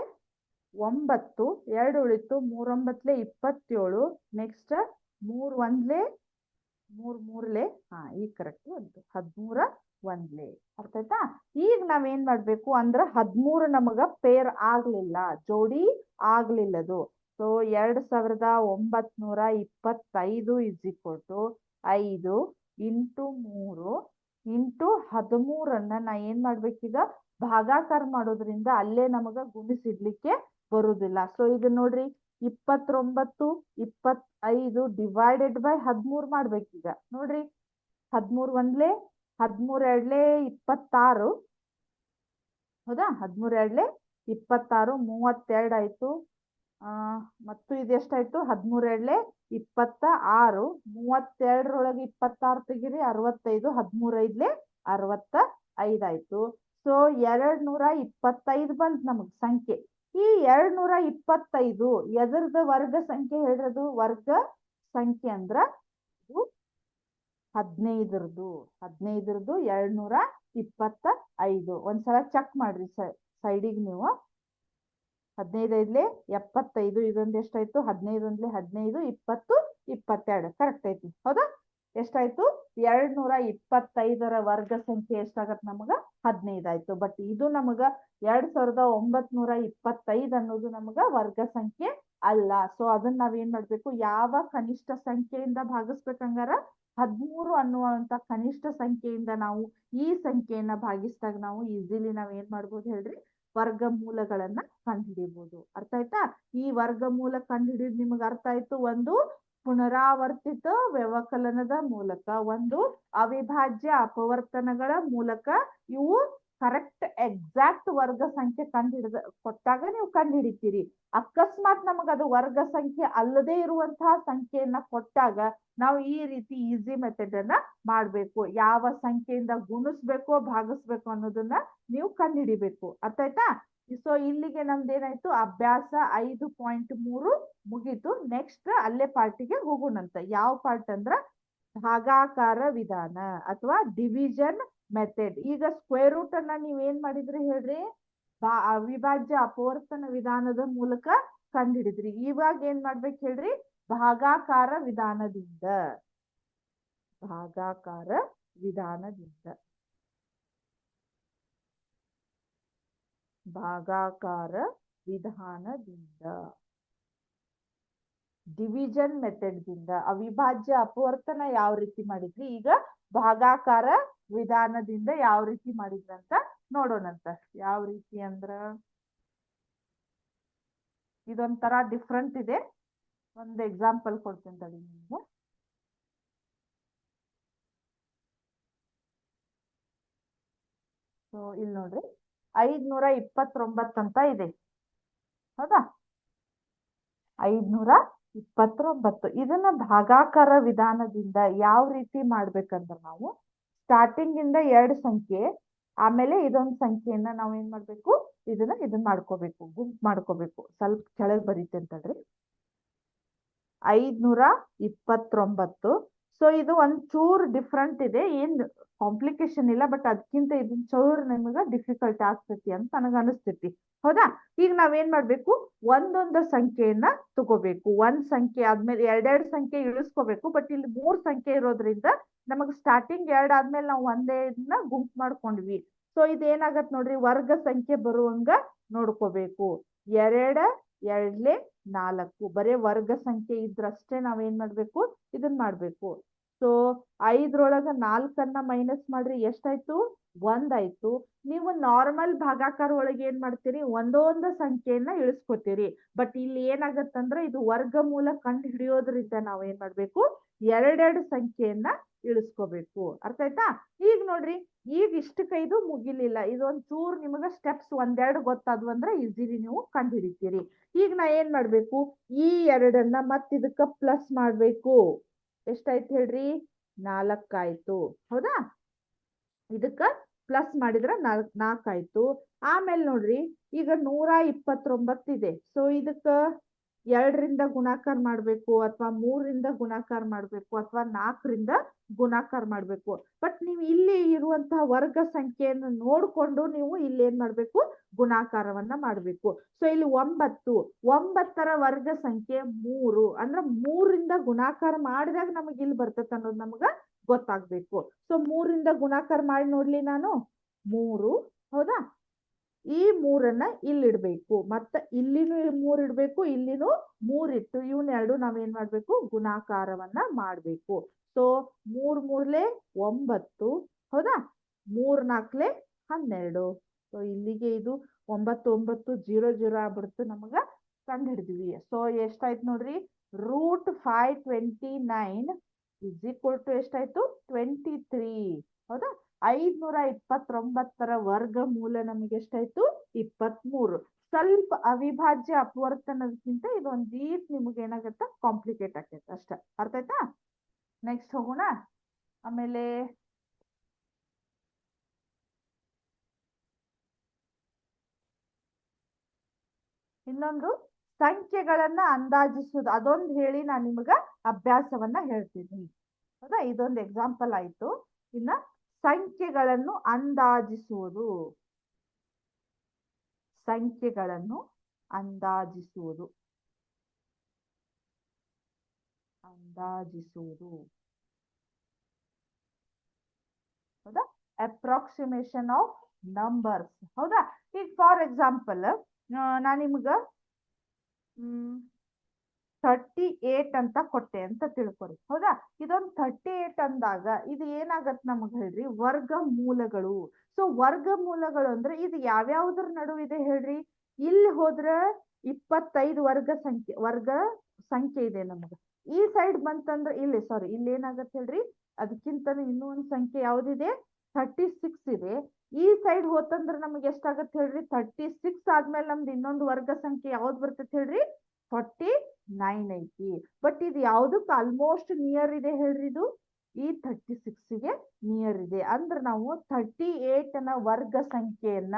9, 2 ಉಳಿತು 3 9 27. ನೆಕ್ಸ್ಟ್ 3 1 3 ಈಗ ಕರೆಕ್ಟ್ ಬಂತು, 13 1. ಅರ್ಥ ಆಯ್ತಾ? ಈಗ ನಾವೇನ್ ಮಾಡ್ಬೇಕು ಅಂದ್ರ 13 ನಮಗ ಪೇರ್ ಆಗ್ಲಿಲ್ಲ, ಜೋಡಿ ಆಗ್ಲಿಲ್ಲದು. So 2925 is equal to 5 into 3 into 13 ನಾ ಏನ್ ಮಾಡ್ಬೇಕೀಗ, ಭಾಗಾಕಾರ ಮಾಡೋದ್ರಿಂದ ಅಲ್ಲೇ ನಮಗ ಗುಣಿಸಿಡ್ಲಿಕ್ಕೆ ಬರುದಿಲ್ಲ. ಸೊ ಇದು ನೋಡ್ರಿ 29 25 ಡಿವೈಡೆಡ್ ಬೈ 13 ಮಾಡ್ಬೇಕೀಗ. ನೋಡ್ರಿ 13 1 13 2 26, ಹೌದಾ? 13 2 26 32 ಆಯ್ತು. ಮತ್ತು ಇದೆಷ್ಟಾಯ್ತು, 13 2 26, 32ರೊಳಗೆ 26 ತೆಗಿರಿ 65, 13 5 65 ಆಯ್ತು. ಸೊ 225 ಬಂತ್ ನಮಗ್ ಸಂಖ್ಯೆ. ಈ 225 ಎದರದ ವರ್ಗ ಸಂಖ್ಯೆ ಹೇಳಿರೋದು, ವರ್ಗ ಸಂಖ್ಯೆ ಅಂದ್ರ 15ರದು 225. ಒಂದ್ಸಲ ಚೆಕ್ ಮಾಡ್ರಿ ಸೈಡಿಗೆ ನೀವು. 15 5 75, ಇದೊಂದು ಎಷ್ಟಾಯ್ತು, 15 1 15, 20 22 ಕರೆಕ್ಟ್ ಐತಿ, ಹೌದಾ? ಎಷ್ಟಾಯ್ತು 225ರ ವರ್ಗ ಸಂಖ್ಯೆ ಎಷ್ಟಾಗತ್ ನಮಗ 15 ಆಯ್ತು. ಬಟ್ ಇದು ನಮಗ 2925 ಅನ್ನೋದು ನಮಗ ವರ್ಗ ಸಂಖ್ಯೆ ಅಲ್ಲ. ಸೊ ಅದನ್ನ ನಾವೇನ್ ಮಾಡ್ಬೇಕು, ಯಾವ ಕನಿಷ್ಠ ಸಂಖ್ಯೆಯಿಂದ ಭಾಗಿಸ್ಬೇಕಂಗಾರ 13 ಅನ್ನುವಂತ ಕನಿಷ್ಠ ಸಂಖ್ಯೆಯಿಂದ ನಾವು ಈ ಸಂಖ್ಯೆಯನ್ನ ಭಾಗಿಸಿದಾಗ ನಾವು ಈಸಿಲಿ ನಾವ್ ಏನ್ ಮಾಡ್ಬೋದು ಹೇಳ್ರಿ, ವರ್ಗಮೂಲಗಳನ್ನ ಕಂಡುಹಿಡಿಬಹುದು. ಅರ್ಥ ಆಯ್ತಾ? ಈ ವರ್ಗಮೂಲ ಕಂಡುಹಿಡಿದ್ ನಿಮಗ್ ಅರ್ಥ ಆಯ್ತು. ಒಂದು ಪುನರಾವರ್ತಿತ ವ್ಯವಕಲನದ ಮೂಲಕ, ಒಂದು ಅವಿಭಾಜ್ಯ ಅಪವರ್ತನಗಳ ಮೂಲಕ. ಇವು ಕರೆಕ್ಟ್ ಎಕ್ಸಾಕ್ಟ್ ವರ್ಗ ಸಂಖ್ಯೆ ಕಂಡುಹಿಡಿದ ಕೊಟ್ಟಾಗ ನೀವು ಕಂಡುಹಿಡಿತೀರಿ. ಅಕಸ್ಮಾತ್ ನಮಗ ಅದು ವರ್ಗ ಸಂಖ್ಯೆ ಅಲ್ಲದೆ ಇರುವಂತಹ ಸಂಖ್ಯೆಯನ್ನ ಕೊಟ್ಟಾಗ ನಾವು ಈ ರೀತಿ ಈಸಿ ಮೆಥಡ್ ಅನ್ನ ಮಾಡ್ಬೇಕು. ಯಾವ ಸಂಖ್ಯೆಯಿಂದ ಗುಣಿಸ್ಬೇಕೋ ಭಾಗಿಸ್ಬೇಕು ಅನ್ನೋದನ್ನ ನೀವು ಕಂಡುಹಿಡಿಬೇಕು. ಅರ್ಥ ಆಯ್ತಾ? ಸೊ ಇಲ್ಲಿಗೆ ನಮ್ದೇನಾಯ್ತು, ಅಭ್ಯಾಸ 5.3 ಮುಗೀತು. ನೆಕ್ಸ್ಟ್ ಅಲ್ಲೇ ಪಾರ್ಟಿಗೆ ಹೋಗೋಣಂತ. ಯಾವ ಪಾರ್ಟ್ ಅಂದ್ರ ಭಾಗಾಕಾರ ವಿಧಾನ ಅಥವಾ ಡಿವಿಷನ್ ಮೆಥಡ್. ಈಗ ಸ್ಕ್ವೇರ್ ರೂಟ್ ಅನ್ನ ನೀವ್ ಏನ್ ಮಾಡಿದ್ರಿ ಹೇಳ್ರಿ, ಅವಿಭಾಜ್ಯ ಅಪವರ್ತನ ವಿಧಾನದ ಮೂಲಕ ಕಂಡುಹಿಡಿದ್ರಿ. ಇವಾಗ ಏನ್ ಮಾಡ್ಬೇಕು ಹೇಳ್ರಿ, ಭಾಗಾಕಾರ ವಿಧಾನದಿಂದ ಭಾಗಾಕಾರ ವಿಧಾನದಿಂದ ಭಾಗಾಕಾರ ವಿಧಾನದಿಂದ ಡಿವಿಷನ್ ಮೆಥಡ್ ದಿಂದ ಅವಿಭಾಜ್ಯ ಅಪವರ್ತನ ಯಾವ ರೀತಿ ಮಾಡಿದ್ರಿ, ಈಗ ಭಾಗಾಕಾರ ವಿಧಾನದಿಂದ ಯಾವ ರೀತಿ ಮಾಡಿದ್ರಂತ ನೋಡೋಣಂತ. ಯಾವ ರೀತಿ ಅಂದ್ರ ಇದೊಂಥರ ಡಿಫ್ರೆಂಟ್ ಇದೆ. ಒಂದು ಎಕ್ಸಾಂಪಲ್ ಕೊಡ್ತೀನಿ ತಡಿ ನಿಮ್ಗೆ. ಸೊ ಇಲ್ಲಿ ನೋಡ್ರಿ 529 ಅಂತ ಇದೆ. ಹೌದಾ? 529. ಇದನ್ನ ಭಾಗಾಕಾರ ವಿಧಾನದಿಂದ ಯಾವ ರೀತಿ ಮಾಡ್ಬೇಕಂದ್ರೆ, ನಾವು ಸ್ಟಾರ್ಟಿಂಗ್ ಇಂದ 2 ಸಂಖ್ಯೆ, ಆಮೇಲೆ ಇದೊಂದು ಸಂಖ್ಯೆಯನ್ನ ನಾವ್ ಏನ್ ಮಾಡ್ಬೇಕು, ಇದನ್ನ ಮಾಡ್ಕೋಬೇಕು, ಗುಂಪು ಮಾಡ್ಕೋಬೇಕು. ಸ್ವಲ್ಪ ಕೆಳಗ್ ಬರೀತೆ ಅಂತಲ್ರಿ, 529. ಸೊ ಇದು ಒಂದ್ ಚೂರ್ ಡಿಫ್ರೆಂಟ್ ಇದೆ, ಏನ್ ಕಾಂಪ್ಲಿಕೇಶನ್ ಇಲ್ಲ. ಬಟ್ ಅದಕ್ಕಿಂತ ಇದನ್ ಚೂರ್ ನಿಮಗ ಡಿಫಿಕಲ್ಟ್ ಆಗ್ತೈತಿ ಅಂತ ನನಗ ಅನಿಸ್ತೈತಿ. ಹೌದಾ? ಈಗ ನಾವೇನ್ ಮಾಡ್ಬೇಕು, ಒಂದೊಂದು ಸಂಖ್ಯೆಯನ್ನ ತಗೋಬೇಕು. ಒಂದ್ ಸಂಖ್ಯೆ ಆದ್ಮೇಲೆ ಎರಡೆರಡು ಸಂಖ್ಯೆ ಇಳಿಸ್ಕೋಬೇಕು. ಬಟ್ ಇಲ್ಲಿ 3 ಸಂಖ್ಯೆ ಇರೋದ್ರಿಂದ ನಮಗ್ ಸ್ಟಾರ್ಟಿಂಗ್ 2 ಆದ್ಮೇಲೆ ನಾವು ಒಂದೇ ಇದನ್ನ ಗುಂಪು ಮಾಡ್ಕೊಂಡ್ವಿ. ಸೊ ಇದೇನಾಗತ್ ನೋಡ್ರಿ, ವರ್ಗ ಸಂಖ್ಯೆ ಬರುವಂಗ ನೋಡ್ಕೋಬೇಕು. 2 2 4 ಬರೇ ವರ್ಗ ಸಂಖ್ಯೆ ಇದ್ರಷ್ಟೇ ನಾವೇನ್ ಮಾಡ್ಬೇಕು, ಇದನ್ ಮಾಡ್ಬೇಕು. ಸೊ 5ರೊಳಗ 4ಅನ್ನ ಮೈನಸ್ ಮಾಡ್ರಿ, ಎಷ್ಟಾಯ್ತು? 1 ಆಯ್ತು. ನೀವು ನಾರ್ಮಲ್ ಭಾಗಾಕಾರ ಒಳಗೆ ಏನ್ ಮಾಡ್ತೀರಿ, ಒಂದೊಂದು ಸಂಖ್ಯೆಯನ್ನ ಇಳಿಸ್ಕೊತೀರಿ. ಬಟ್ ಇಲ್ಲಿ ಏನಾಗತ್ತಂದ್ರೆ, ಇದು ವರ್ಗಮೂಲ ಕಂಡು ಹಿಡಿಯೋದ್ರಿಂದ ನಾವ್ ಏನ್ ಮಾಡ್ಬೇಕು, ಎರಡೆರಡು ಸಂಖ್ಯೆಯನ್ನ ಇಳಿಸ್ಕೋಬೇಕು. ಅರ್ಥ ಆಯ್ತಾ? ಈಗ ನೋಡ್ರಿ, ಈಗ ಇಷ್ಟಕ್ಕೈದು ಮುಗಿಲಿಲ್ಲ. ಇದೊಂದ್ ಚೂರ್ ನಿಮಗ ಸ್ಟೆಪ್ಸ್ ಒಂದೆರಡು ಗೊತ್ತಾದ್ವು ಅಂದ್ರೆ ಈಸಿಲಿ ನೀವು ಕಂಡು ಹಿಡಿತೀರಿ. ಈಗ ನಾ ಏನ್ ಮಾಡ್ಬೇಕು, ಈ 2ಅನ್ನ ಮತ್ ಇದಕ್ಕ ಪ್ಲಸ್ ಮಾಡ್ಬೇಕು. ಎಷ್ಟಾಯ್ತು ಹೇಳ್ರಿ? 4 ಆಯ್ತು. ಹೌದಾ? ಇದಕ್ಕ ಪ್ಲಸ್ ಮಾಡಿದ್ರ 4 ಆಯ್ತು. ಆಮೇಲೆ ನೋಡ್ರಿ, ಈಗ 129 ಇದೆ. ಸೊ ಇದಕ್ಕ 2ರಿಂದ ಗುಣಾಕಾರ ಮಾಡ್ಬೇಕು, ಅಥವಾ 3ರಿಂದ ಗುಣಾಕಾರ ಮಾಡ್ಬೇಕು, ಅಥವಾ 4ರಿಂದ ಗುಣಾಕಾರ ಮಾಡ್ಬೇಕು. ಬಟ್ ನೀವು ಇಲ್ಲಿ ಇರುವಂತಹ ವರ್ಗ ಸಂಖ್ಯೆಯನ್ನು ನೋಡ್ಕೊಂಡು ನೀವು ಇಲ್ಲಿ ಏನ್ ಮಾಡ್ಬೇಕು, ಗುಣಾಕಾರವನ್ನ ಮಾಡ್ಬೇಕು. ಸೊ ಇಲ್ಲಿ 9ರ ವರ್ಗ ಸಂಖ್ಯೆ 3 ಅಂದ್ರ 3ರಿಂದ ಗುಣಾಕಾರ ಮಾಡಿದಾಗ ನಮಗ್ ಇಲ್ಲಿ ಬರ್ತೈತೆ ಅನ್ನೋದು ನಮಗ ಗೊತ್ತಾಗ್ಬೇಕು. ಸೊ 3ರಿಂದ ಗುಣಾಕಾರ ಮಾಡಿ ನೋಡ್ಲಿ ನಾನು, 3. ಹೌದಾ? ಈ 3ಅನ್ನ ಇಲ್ಲಿ ಇಡ್ಬೇಕು, ಮತ್ತ ಇಲ್ಲಿನೂ 3 ಇಡ್ಬೇಕು, ಇಲ್ಲಿನೂ 3 ಇಟ್ಟು ಇವನ್ನೆರಡು ನಾವೇನ್ ಮಾಡ್ಬೇಕು, ಗುಣಾಕಾರವನ್ನ ಮಾಡ್ಬೇಕು. ಸೊ 3 3 9. ಹೌದಾ? 3 4 12. ಸೊ ಇಲ್ಲಿಗೆ ಇದು 9 9 0 0 ಆಗ್ಬಿಡ್ತು, ನಮಗ ಕಂಡು ಹಿಡಿದ್ವಿ. ಸೊ ಎಷ್ಟಾಯ್ತು ನೋಡ್ರಿ, √529 = ಎಷ್ಟಾಯ್ತು, 23. ಹೌದಾ? 529ರ ವರ್ಗಮೂಲ ನಮಗೆ ಎಷ್ಟಾಯ್ತು, 23. ಸ್ವಲ್ಪ ಅವಿಭಾಜ್ಯ ಅಪವರ್ತನದಕ್ಕಿಂತ ಇದೊಂದ್ ದೀಪ್ ನಿಮ್ಗೆ ಏನಾಗತ್ತ, ಕಾಂಪ್ಲಿಕೇಟ್ ಆಕೈತೆ ಅಷ್ಟ. ಅರ್ಥ ಆಯ್ತಾ? ನೆಕ್ಸ್ಟ್ ಹೋಗೋಣ. ಆಮೇಲೆ ಇನ್ನೊಂದು ಸಂಖ್ಯೆಗಳನ್ನ ಅಂದಾಜಿಸುವುದು, ಅದೊಂದು ಹೇಳಿ ನಾನು ನಿಮಗ ಅಭ್ಯಾಸವನ್ನ ಹೇಳ್ತೀನಿ. ಹೌದಾ? ಇದೊಂದು ಎಕ್ಸಾಂಪಲ್ ಆಯ್ತು. ಇನ್ನ ಸಂಖ್ಯೆಗಳನ್ನು ಅಂದಾಜಿಸುವುದು, ಸಂಖ್ಯೆಗಳನ್ನು ಅಂದಾಜಿಸುವುದು ಅಂದಾಜಿಸುವುದು ಹೌದಾ, ಅಪ್ರಾಕ್ಸಿಮೇಷನ್ ಆಫ್ ನಂಬರ್ಸ್. ಹೌದಾ, ಈಗ ಫಾರ್ ಎಕ್ಸಾಂಪಲ್ ನಾನು ನಿಮ್ಗ 38 ಅಂತ ಕೊಟ್ಟೆ ಅಂತ ತಿಳ್ಕೊರಿ. ಹೌದಾ, ಇದೊಂದು 38 ಅಂದಾಗ ಇದು ಏನಾಗತ್ ನಮಗ್ ಹೇಳ್ರಿ, ವರ್ಗಮೂಲಗಳು. ಸೊ ವರ್ಗಮೂಲಗಳು ಅಂದ್ರೆ ಇದು ಯಾವ್ಯಾವ್ದ್ರ ನಡುವಿದೆ ಹೇಳ್ರಿ, ಇಲ್ಲಿ ಹೋದ್ರ 25 ವರ್ಗ ಸಂಖ್ಯೆ ಇದೆ ನಮಗ. ಈ ಸೈಡ್ ಬಂತಂದ್ರ ಇಲ್ಲಿ ಸಾರಿ ಇಲ್ಲಿ ಏನಾಗತ್ತೆ ಹೇಳ್ರಿ, ಅದಕ್ಕಿಂತ ಇನ್ನೂ ಒಂದು ಸಂಖ್ಯೆ ಯಾವ್ದಿದೆ, 36 ಇದೆ. ಈ ಸೈಡ್ ಹೋತಂದ್ರ ನಮ್ಗೆ ಎಷ್ಟಾಗತ್ತೆ ಹೇಳ್ರಿ, 36 ಆದ್ಮೇಲೆ ನಮ್ದು ಇನ್ನೊಂದು ವರ್ಗ ಸಂಖ್ಯೆ ಯಾವ್ದು ಬರ್ತೈತೆ ಹೇಳ್ರಿ, 49 ಐತಿ. ಬಟ್ ಇದು ಯಾವ್ದಕ್ ಆಲ್ಮೋಸ್ಟ್ ನಿಯರ್ ಇದೆ ಹೇಳ್ರಿ, ಇದು ಈ 36ಗೆ ನಿಯರ್ ಇದೆ. ಅಂದ್ರೆ ನಾವು 38 ನ ವರ್ಗ ಸಂಖ್ಯೆಯನ್ನ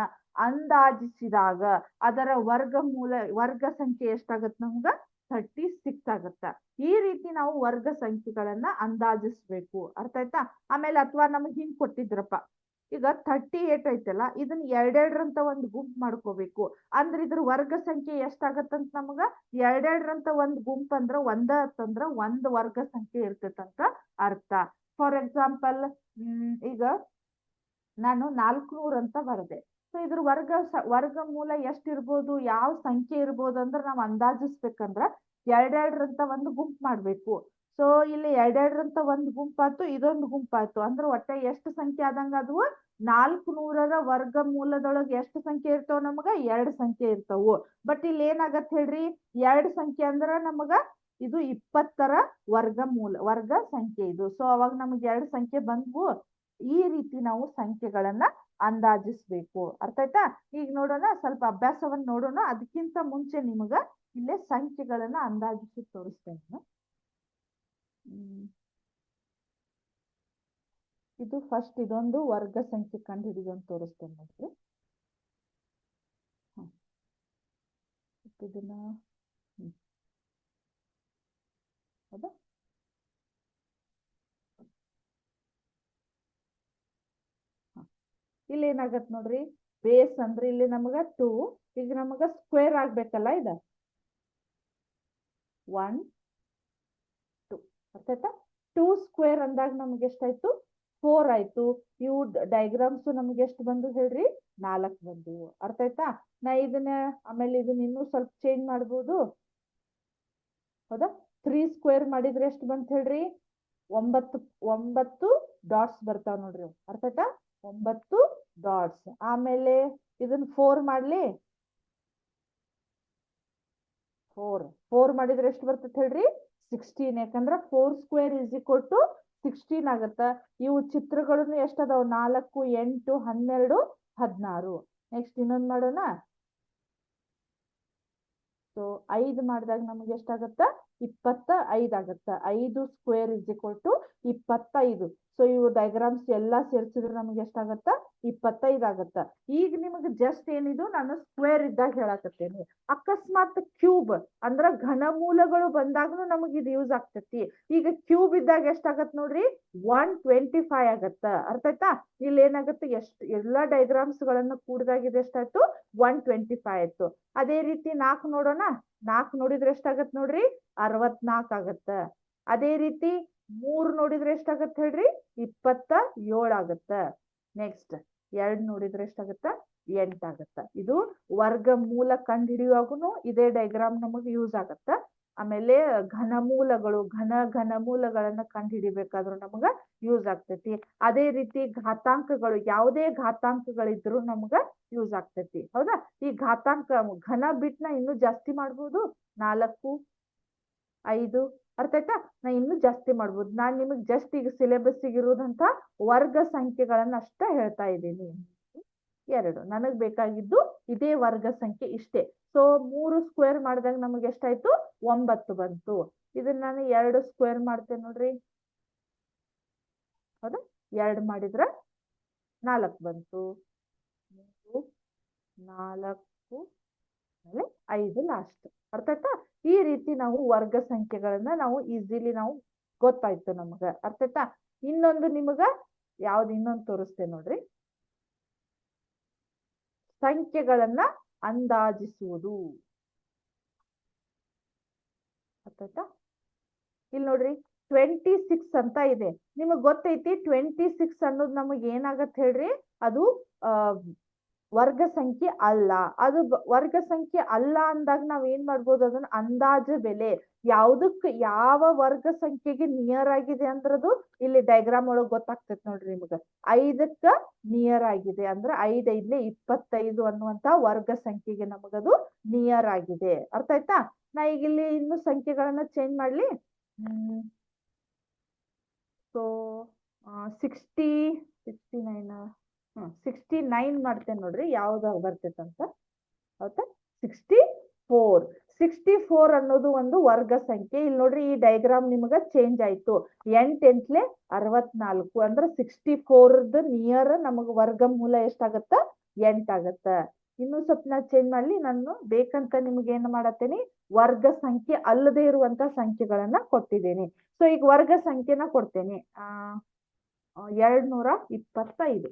ಅಂದಾಜಿಸಿದಾಗ ಅದರ ವರ್ಗ ಸಂಖ್ಯೆ ಎಷ್ಟಾಗತ್ ನಮ್ಗ, 36 ಆಗತ್ತ. ಈ ರೀತಿ ನಾವು ವರ್ಗ ಸಂಖ್ಯೆಗಳನ್ನ ಅಂದಾಜಿಸ್ಬೇಕು. ಅರ್ಥ ಆಯ್ತಾ? ಆಮೇಲೆ ಅಥವಾ ನಮ್ಗೆ ಹಿಂಗ್ ಕೊಟ್ಟಿದ್ರಪ್ಪ, ಈಗ 38 ಐತಲ್ಲ, ಇದನ್ನ ಎರಡೆರಡರಂತ ಒಂದು ಗುಂಪು ಮಾಡ್ಕೋಬೇಕು. ಅಂದ್ರೆ ಇದ್ರ ವರ್ಗ ಸಂಖ್ಯೆ ಎಷ್ಟಾಗತ್ತಂತ ನಮಗ, ಎರಡೆರಡರಂತ ಒಂದು ಗುಂಪು ಅಂದ್ರ ಒಂದು ವರ್ಗ ಸಂಖ್ಯೆ ಇರ್ತೈತಂತ ಅರ್ಥ. ಫಾರ್ ಎಕ್ಸಾಂಪಲ್ ಈಗ ನಾನು 400 ಅಂತ ಬರದೆ. ಸೊ ಇದ್ರ ವರ್ಗಮೂಲ ಎಷ್ಟಿರ್ಬೋದು, ಯಾವ ಸಂಖ್ಯೆ ಇರ್ಬೋದು ಅಂದ್ರೆ ನಾವು ಅಂದಾಜಿಸ್ಬೇಕಂದ್ರ ಎರಡೆರಡರಂತ ಒಂದು ಗುಂಪು ಮಾಡ್ಬೇಕು. ಸೊ ಇಲ್ಲಿ ಎರಡೆರಡರಂತ ಒಂದು ಗುಂಪಾಯ್ತು, ಇದೊಂದು ಗುಂಪಾಯ್ತು. ಅಂದ್ರೆ ಒಟ್ಟ ಎಷ್ಟು ಸಂಖ್ಯೆ ಆದಂಗ ಅದು, 400ರ ವರ್ಗಮೂಲದೊಳಗೆ ಎಷ್ಟು ಸಂಖ್ಯೆ ಇರ್ತಾವ ನಮಗ, 2 ಸಂಖ್ಯೆ ಇರ್ತಾವು. ಬಟ್ ಇಲ್ಲಿ ಏನಾಗತ್ ಹೇಳ್ರಿ, 2 ಸಂಖ್ಯೆ ಅಂದ್ರ ನಮಗ ಇದು 20ರ ವರ್ಗ ಸಂಖ್ಯೆ ಇದು. ಸೊ ಅವಾಗ ನಮ್ಗೆ 2 ಸಂಖ್ಯೆ ಬಂದ್ವು. ಈ ರೀತಿ ನಾವು ಸಂಖ್ಯೆಗಳನ್ನ ಅಂದಾಜಿಸ್ಬೇಕು. ಅರ್ಥ ಆಯ್ತಾ? ಈಗ ನೋಡೋಣ, ಸ್ವಲ್ಪ ಅಭ್ಯಾಸವನ್ನ ನೋಡೋಣ. ಅದಕ್ಕಿಂತ ಮುಂಚೆ ನಿಮಗ ಇಲ್ಲೇ ಸಂಖ್ಯೆಗಳನ್ನ ಅಂದಾಜಿಸಿ ತೋರಿಸ್ತೇನೆ. ಇದು ಫಸ್ಟ್ ಇದೊಂದು ವರ್ಗ ಸಂಖ್ಯೆ ಕಂಡು ಹಿಡಿದು ತೋರಿಸ್ತೇನೆ ನೋಡ್ರಿ. ಇದನ್ನ ಹೌದಾ, ಇಲ್ಲಿ ಏನಾಗತ್ ನೋಡ್ರಿ, ಬೇಸ್ ಅಂದ್ರೆ ಇಲ್ಲಿ ನಮಗ 2, ಈಗ ನಮಗ ಸ್ಕ್ವೇರ್ ಆಗ್ಬೇಕಲ್ಲ, ಇದು 1 2 ಅರ್ಥ ಆಯ್ತಾ? 2 ಸ್ಕ್ವೇರ್ ಅಂದಾಗ ನಮ್ಗೆ ಎಷ್ಟಾಯ್ತು, 4 ಆಯ್ತು. ಇವು ಡಯಾಗ್ರಾಮ್ಸ್ ನಮ್ಗೆ ಎಷ್ಟು ಬಂದು ಹೇಳ್ರಿ, 4 ಬಂದು. ಅರ್ಥ ಆಯ್ತಾ? ನಾ ಇದನ್ನ ಆಮೇಲೆ ಇದನ್ನ ಇನ್ನೂ ಸ್ವಲ್ಪ ಚೇಂಜ್ ಮಾಡ್ಬೋದು. ಹೌದಾ, 3 ಸ್ಕ್ವೇರ್ ಮಾಡಿದ್ರೆ ಎಷ್ಟು ಬಂತ ಹೇಳ್ರಿ, 9 ಡಾಟ್ಸ್ ಬರ್ತಾವ ನೋಡ್ರಿ. ಅರ್ಥ ಆಯ್ತಾ? 9 ಡಾಟ್ಸ್. ಆಮೇಲೆ ಇದನ್ನ 4 ಮಾಡ್ಲಿ, 4 ಮಾಡಿದ್ರೆ ಎಷ್ಟು ಬರ್ತೈತೆ ಹೇಳ್ರಿ, 16. ಯಾಕಂದ್ರ 4 ಸ್ಕ್ವೇರ್ ಇಸ್ ಈಕ್ವಲ್ ಟು 16 ಆಗತ್ತ. ಇವು ಚಿತ್ರಗಳನ್ನು ಎಷ್ಟದಾವ್, 4 8 12 16. ನೆಕ್ಸ್ಟ್ ಇನ್ನೊಂದ್ ಮಾಡೋಣ. ಸೊ 5 ಮಾಡಿದಾಗ ನಮ್ಗೆ ಎಷ್ಟಾಗತ್ತ, 25 ಆಗತ್ತ. 5 square is equal to 25. So ಇವು ಡಯಾಗ್ರಾಮ್ಸ್ ಎಲ್ಲಾ ಸೇರ್ಸಿದ್ರೆ ನಮ್ಗೆ ಎಷ್ಟಾಗತ್ತ, 25 ಆಗತ್ತ. ಈಗ ನಿಮಗೆ ಜಸ್ಟ್ ಏನಿದು ನಾನು ಸ್ಕ್ವೇರ್ ಇದ್ದಾಗ ಹೇಳಕತ್ತೇನೆ. ಅಕಸ್ಮಾತ್ ಕ್ಯೂಬ್ ಅಂದ್ರ ಘನಮೂಲಗಳು ಬಂದಾಗನು ನಮಗ್ ಇದು ಯೂಸ್ ಆಗ್ತೈತಿ. ಈಗ ಕ್ಯೂಬ್ ಇದ್ದಾಗ ಎಷ್ಟಾಗತ್ ನೋಡ್ರಿ, 125 ಆಗತ್ತ. ಅರ್ಥ ಆಯ್ತಾ? ಇಲ್ಲಿ ಏನಾಗುತ್ತೆ, ಎಲ್ಲಾ ಡಯಾಗ್ರಾಮ್ಸ್ ಗಳನ್ನ ಕೂಡಿದಾಗ ಇದು ಎಷ್ಟಾಯ್ತು, 125 ಆಯ್ತು. ಅದೇ ರೀತಿ 4 ನೋಡೋಣ. 4 ನೋಡಿದ್ರೆ ಎಷ್ಟಾಗತ್ ನೋಡ್ರಿ, 64 ಆಗತ್ತ. ಅದೇ ರೀತಿ 3 ನೋಡಿದ್ರೆ ಎಷ್ಟಾಗತ್ತ ಹೇಳ್ರಿ, 27 ಆಗತ್ತ. ನೆಕ್ಸ್ಟ್ 2 ನೋಡಿದ್ರೆ ಎಷ್ಟಾಗತ್ತ, 8 ಆಗತ್ತ. ಇದು ವರ್ಗಮೂಲ ಕಂಡು ಹಿಡಿಯುವಾಗೂ ಇದೇ ಡಯಾಗ್ರಾಮ್ ನಮಗೆ ಯೂಸ್ ಆಗತ್ತ. ಆಮೇಲೆ ಘನಮೂಲಗಳನ್ನ ಕಂಡು ಹಿಡಿಬೇಕಾದ್ರೂ ನಮಗ ಯೂಸ್ ಆಗ್ತೈತಿ. ಅದೇ ರೀತಿ ಘಾತಾಂಕಗಳು, ಯಾವುದೇ ಘಾತಾಂಕಗಳಿದ್ರು ನಮಗ ಯೂಸ್ ಆಗ್ತೈತಿ. ಹೌದಾ, ಈ ಘಾತಾಂಕ ಘನ ಬಿಟ್ನ ಇನ್ನೂ ಜಾಸ್ತಿ ಮಾಡ್ಬೋದು, 4 5. ಅರ್ಥ ಆಯ್ತಾ? ನಾ ಇನ್ನೂ ಜಾಸ್ತಿ ಮಾಡ್ಬೋದು. ನಾನ್ ನಿಮಗ್ ಜಸ್ಟ್ ಈಗ ಸಿಲೆಬಸ್ ಇರೋದಂತ ವರ್ಗ ಸಂಖ್ಯೆಗಳನ್ನ ಅಷ್ಟ ಹೇಳ್ತಾ ಇದ್ದೀನಿ. 2 ನನಗ್ ಬೇಕಾಗಿದ್ದು ಇದೇ ವರ್ಗ ಸಂಖ್ಯೆ ಇಷ್ಟೇ. ಸೊ 3 ಸ್ಕ್ವೇರ್ ಮಾಡಿದಾಗ ನಮಗೆ ಎಷ್ಟಾಯ್ತು, 9 ಬಂತು. ಇದನ್ನ ನಾನು 2 ಸ್ಕ್ವೇರ್ ಮಾಡ್ತೇನೆ ನೋಡ್ರಿ. ಹೌದಾ, 2 ಮಾಡಿದ್ರ 4 ಬಂತು. 3 4 ಆಮೇಲೆ 5 ಲಾಸ್ಟ್. ಅರ್ಥ ಆಯ್ತಾ? ಈ ರೀತಿ ನಾವು ವರ್ಗ ಸಂಖ್ಯೆಗಳನ್ನ ನಾವು ಈಸಿಲಿ ನಾವು ಗೊತ್ತಾಯ್ತು ನಮಗ. ಅರ್ಥ ಆಯ್ತಾ? ಇನ್ನೊಂದು ನಿಮಗ ಇನ್ನೊಂದು ತೋರಿಸ್ತೇನೆ ನೋಡ್ರಿ, ಸಂಖ್ಯೆಗಳನ್ನ ಅಂದಾಜಿಸುವುದು. ಅರ್ಥ ಆಯ್ತಾ? ಇಲ್ಲಿ ನೋಡ್ರಿ, 26 ಅಂತ ಇದೆ. ನಿಮಗ್ ಗೊತ್ತೈತಿ 26 ಅನ್ನೋದು ನಮಗ್ ಏನಾಗತ್ ಹೇಳ್ರಿ, ಅದು ವರ್ಗ ಸಂಖ್ಯೆ ಅಲ್ಲ. ಅದು ವರ್ಗ ಸಂಖ್ಯೆ ಅಲ್ಲ ಅಂದಾಗ ನಾವ್ ಏನ್ ಮಾಡ್ಬೋದು, ಅದನ್ನ ಅಂದಾಜು ಬೆಲೆ, ಯಾವ್ದಕ್ ಯಾವ ವರ್ಗ ಸಂಖ್ಯೆಗೆ ನಿಯರ್ ಆಗಿದೆ ಅಂದ್ರದು ಇಲ್ಲಿ ಡಯಾಗ್ರಾಮ್ ಒಳಗ್ ಗೊತ್ತಾಗ್ತೈತಿ ನೋಡ್ರಿ ನಿಮ್ಗ. 5ಕ್ಕ ನಿಯರ್ ಆಗಿದೆ ಅಂದ್ರೆ 5 5 25 ಅನ್ನುವಂತ ವರ್ಗ ಸಂಖ್ಯೆಗೆ ನಮಗದು ನಿಯರ್ ಆಗಿದೆ. ಅರ್ಥ ಆಯ್ತಾ? ನಾ ಈಗ ಇಲ್ಲಿ ಇನ್ನು ಸಂಖ್ಯೆಗಳನ್ನ ಚೇಂಜ್ ಮಾಡ್ಲಿ. ಸೊ 69 ಮಾಡ್ತೇನೆ ನೋಡ್ರಿ, ಯಾವ್ದು ಬರ್ತೈತಂತ. ಹೌದಾ? 64 ಅನ್ನೋದು ಒಂದು ವರ್ಗ ಸಂಖ್ಯೆ. ಇಲ್ಲಿ ನೋಡ್ರಿ ಈ ಡಯಾಗ್ರಾಮ್ ನಿಮಗ ಚೇಂಜ್ ಆಯ್ತು. 8 8 64 ಅಂದ್ರೆ 64ದ ನಿಯರ್ ನಮಗ ವರ್ಗಮೂಲ ಎಷ್ಟಾಗತ್ತ? 8 ಆಗತ್ತ. ಇನ್ನು ಸ್ವಲ್ಪ ನಾ ಚೇಂಜ್ ಮಾಡ್ಲಿ, ನಾನು ಬೇಕಂತ ನಿಮ್ಗೆ ಏನ್ ಮಾಡತ್ತೇನಿ, ವರ್ಗ ಸಂಖ್ಯೆ ಅಲ್ಲದೆ ಇರುವಂತ ಸಂಖ್ಯೆಗಳನ್ನ ಕೊಟ್ಟಿದ್ದೇನೆ. ಸೊ ಈಗ ವರ್ಗ ಸಂಖ್ಯೆನ ಕೊಡ್ತೇನೆ. 225.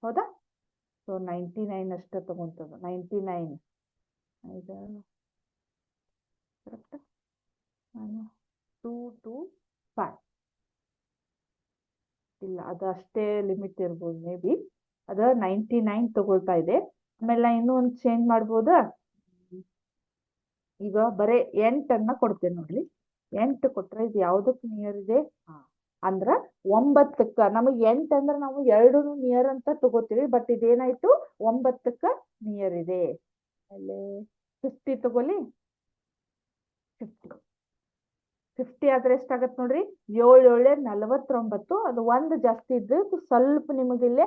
ಹೌದಾ? ಸೊ 99 ಅಷ್ಟೇ ತಗೊಂತದ. 99 ಕರೆಕ್ಟ್. 225 ಇಲ್ಲ, ಅದು ಅಷ್ಟೇ ಲಿಮಿಟ್ ಇರ್ಬೋದು ಮೇ ಬಿ. ಅದ 99 ತಗೊಳ್ತಾ ಇದೆ. ಆಮೇಲೆ ಇನ್ನೂ ಒಂದು ಚೇಂಜ್ ಮಾಡ್ಬೋದಾ? ಈಗ ಬರೇ 8 ಕೊಡ್ತೇನೆ ನೋಡ್ರಿ. 8 ಕೊಟ್ರೆ ಇದು ಯಾವ್ದಕ್ ನಿಯರ್ ಇದೆ? ಅಂದ್ರ 9ಕ್ಕ. ನಮಗ್ 8 ಅಂದ್ರೆ ನಾವು 2 ನಿಯರ್ ಅಂತ ತಗೋತೀವಿ, ಬಟ್ ಇದೇನಾಯ್ತು 9ಕ್ಕ ನಿಯರ್ ಇದೆ. ಅಲ್ಲೇ 50 ತಗೋಲಿ. 50 ಆದ್ರೆ ಎಷ್ಟಾಗತ್ ನೋಡ್ರಿ? 7 7 49. ಅದು ಒಂದು ಜಾಸ್ತಿ ಇದ್ದು ಸ್ವಲ್ಪ ನಿಮಗೆ ಇಲ್ಲಿ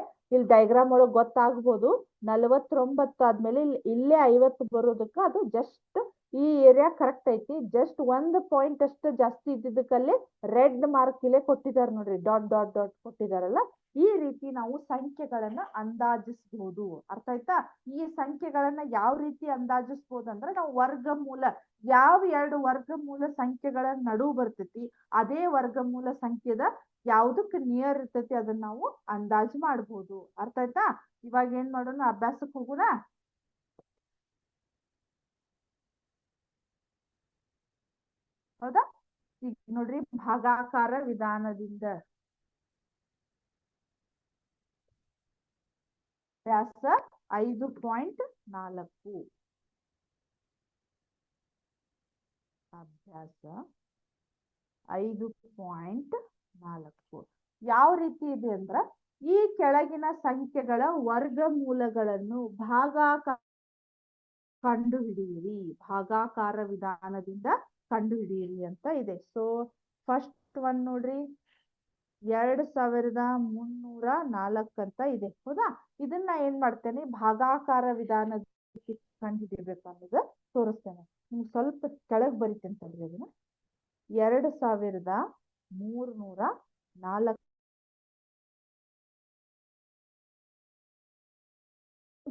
ಡಯಾಗ್ರಾಮ್ ಒಳಗೆ ಗೊತ್ತಾಗ್ಬೋದು. 49 ಆದ್ಮೇಲೆ ಇಲ್ಲೇ 50 ಬರೋದಕ್ಕ ಅದು ಜಸ್ಟ್ ಈ ಏರಿಯಾ ಕರೆಕ್ಟ್ ಐತಿ. ಜಸ್ಟ್ 1 ಪಾಯಿಂಟ್ ಅಷ್ಟು ಜಾಸ್ತಿ ಇದ್ದಿದ್ದಕ್ಕಲ್ಲಿ ರೆಡ್ ಮಾರ್ಕ್ ಇಲ್ಲೇ ಕೊಟ್ಟಿದ್ದಾರೆ ನೋಡ್ರಿ, ಡಾಟ್ ಡಾಟ್ ಡಾಟ್ ಕೊಟ್ಟಿದಾರಲ್ಲ. ಈ ರೀತಿ ನಾವು ಸಂಖ್ಯೆಗಳನ್ನ ಅಂದಾಜಿಸಬಹುದು. ಅರ್ಥ ಆಯ್ತಾ? ಈ ಸಂಖ್ಯೆಗಳನ್ನ ಯಾವ ರೀತಿ ಅಂದಾಜಿಸಬಹುದು ಅಂದ್ರೆ, ನಾವು ವರ್ಗಮೂಲ, ಯಾವ 2 ವರ್ಗಮೂಲ ಸಂಖ್ಯೆಗಳ ನಡುವು ಬರ್ತೈತಿ ಅದೇ ವರ್ಗಮೂಲ ಸಂಖ್ಯೆದ ಯಾವ್ದಕ್ ನಿಯರ್ ಇರ್ತೈತಿ ಅದನ್ನ ನಾವು ಅಂದಾಜು ಮಾಡ್ಬೋದು. ಅರ್ಥ ಆಯ್ತಾ? ಇವಾಗ ಏನ್ ಮಾಡೋಣ, ಅಭ್ಯಾಸಕ್ಕೆ ಹೋಗೋಣ. ಹೌದಾ? ಈಗ ನೋಡ್ರಿ, ಭಾಗಾಕಾರ ವಿಧಾನದಿಂದ ವ್ಯಾಸ 5.4. ಅಭ್ಯಾಸ 5.4 ಯಾವ ರೀತಿ ಇದೆ ಅಂದ್ರ, ಈ ಕೆಳಗಿನ ಸಂಖ್ಯೆಗಳ ವರ್ಗಮೂಲಗಳನ್ನು ಕಂಡುಹಿಡಿಯಿರಿ. ಭಾಗಾಕಾರ ವಿಧಾನದಿಂದ ಕಂಡುಹಿಡಿಯಿರಿ ಅಂತ ಇದೆ. ಸೊ ಫಸ್ಟ್ ಒನ್ ನೋಡ್ರಿ, 2304 ಅಂತ ಇದೆ. ಹೌದಾ? ಇದನ್ನ ಏನ್ ಮಾಡ್ತೇನೆ, ಭಾಗಾಕಾರ ವಿಧಾನಕ್ಕೆ ಕಂಡುಹಿಡಿಯಬೇಕು ಅನ್ನೋದು ತೋರಿಸ್ತೇನೆ. ನಿಮ್ಗೆ ಸ್ವಲ್ಪ ಕೆಳಗ್ ಬರಿತೇನೆ ತಡ್ರಿ ಅದನ್ನ. 2304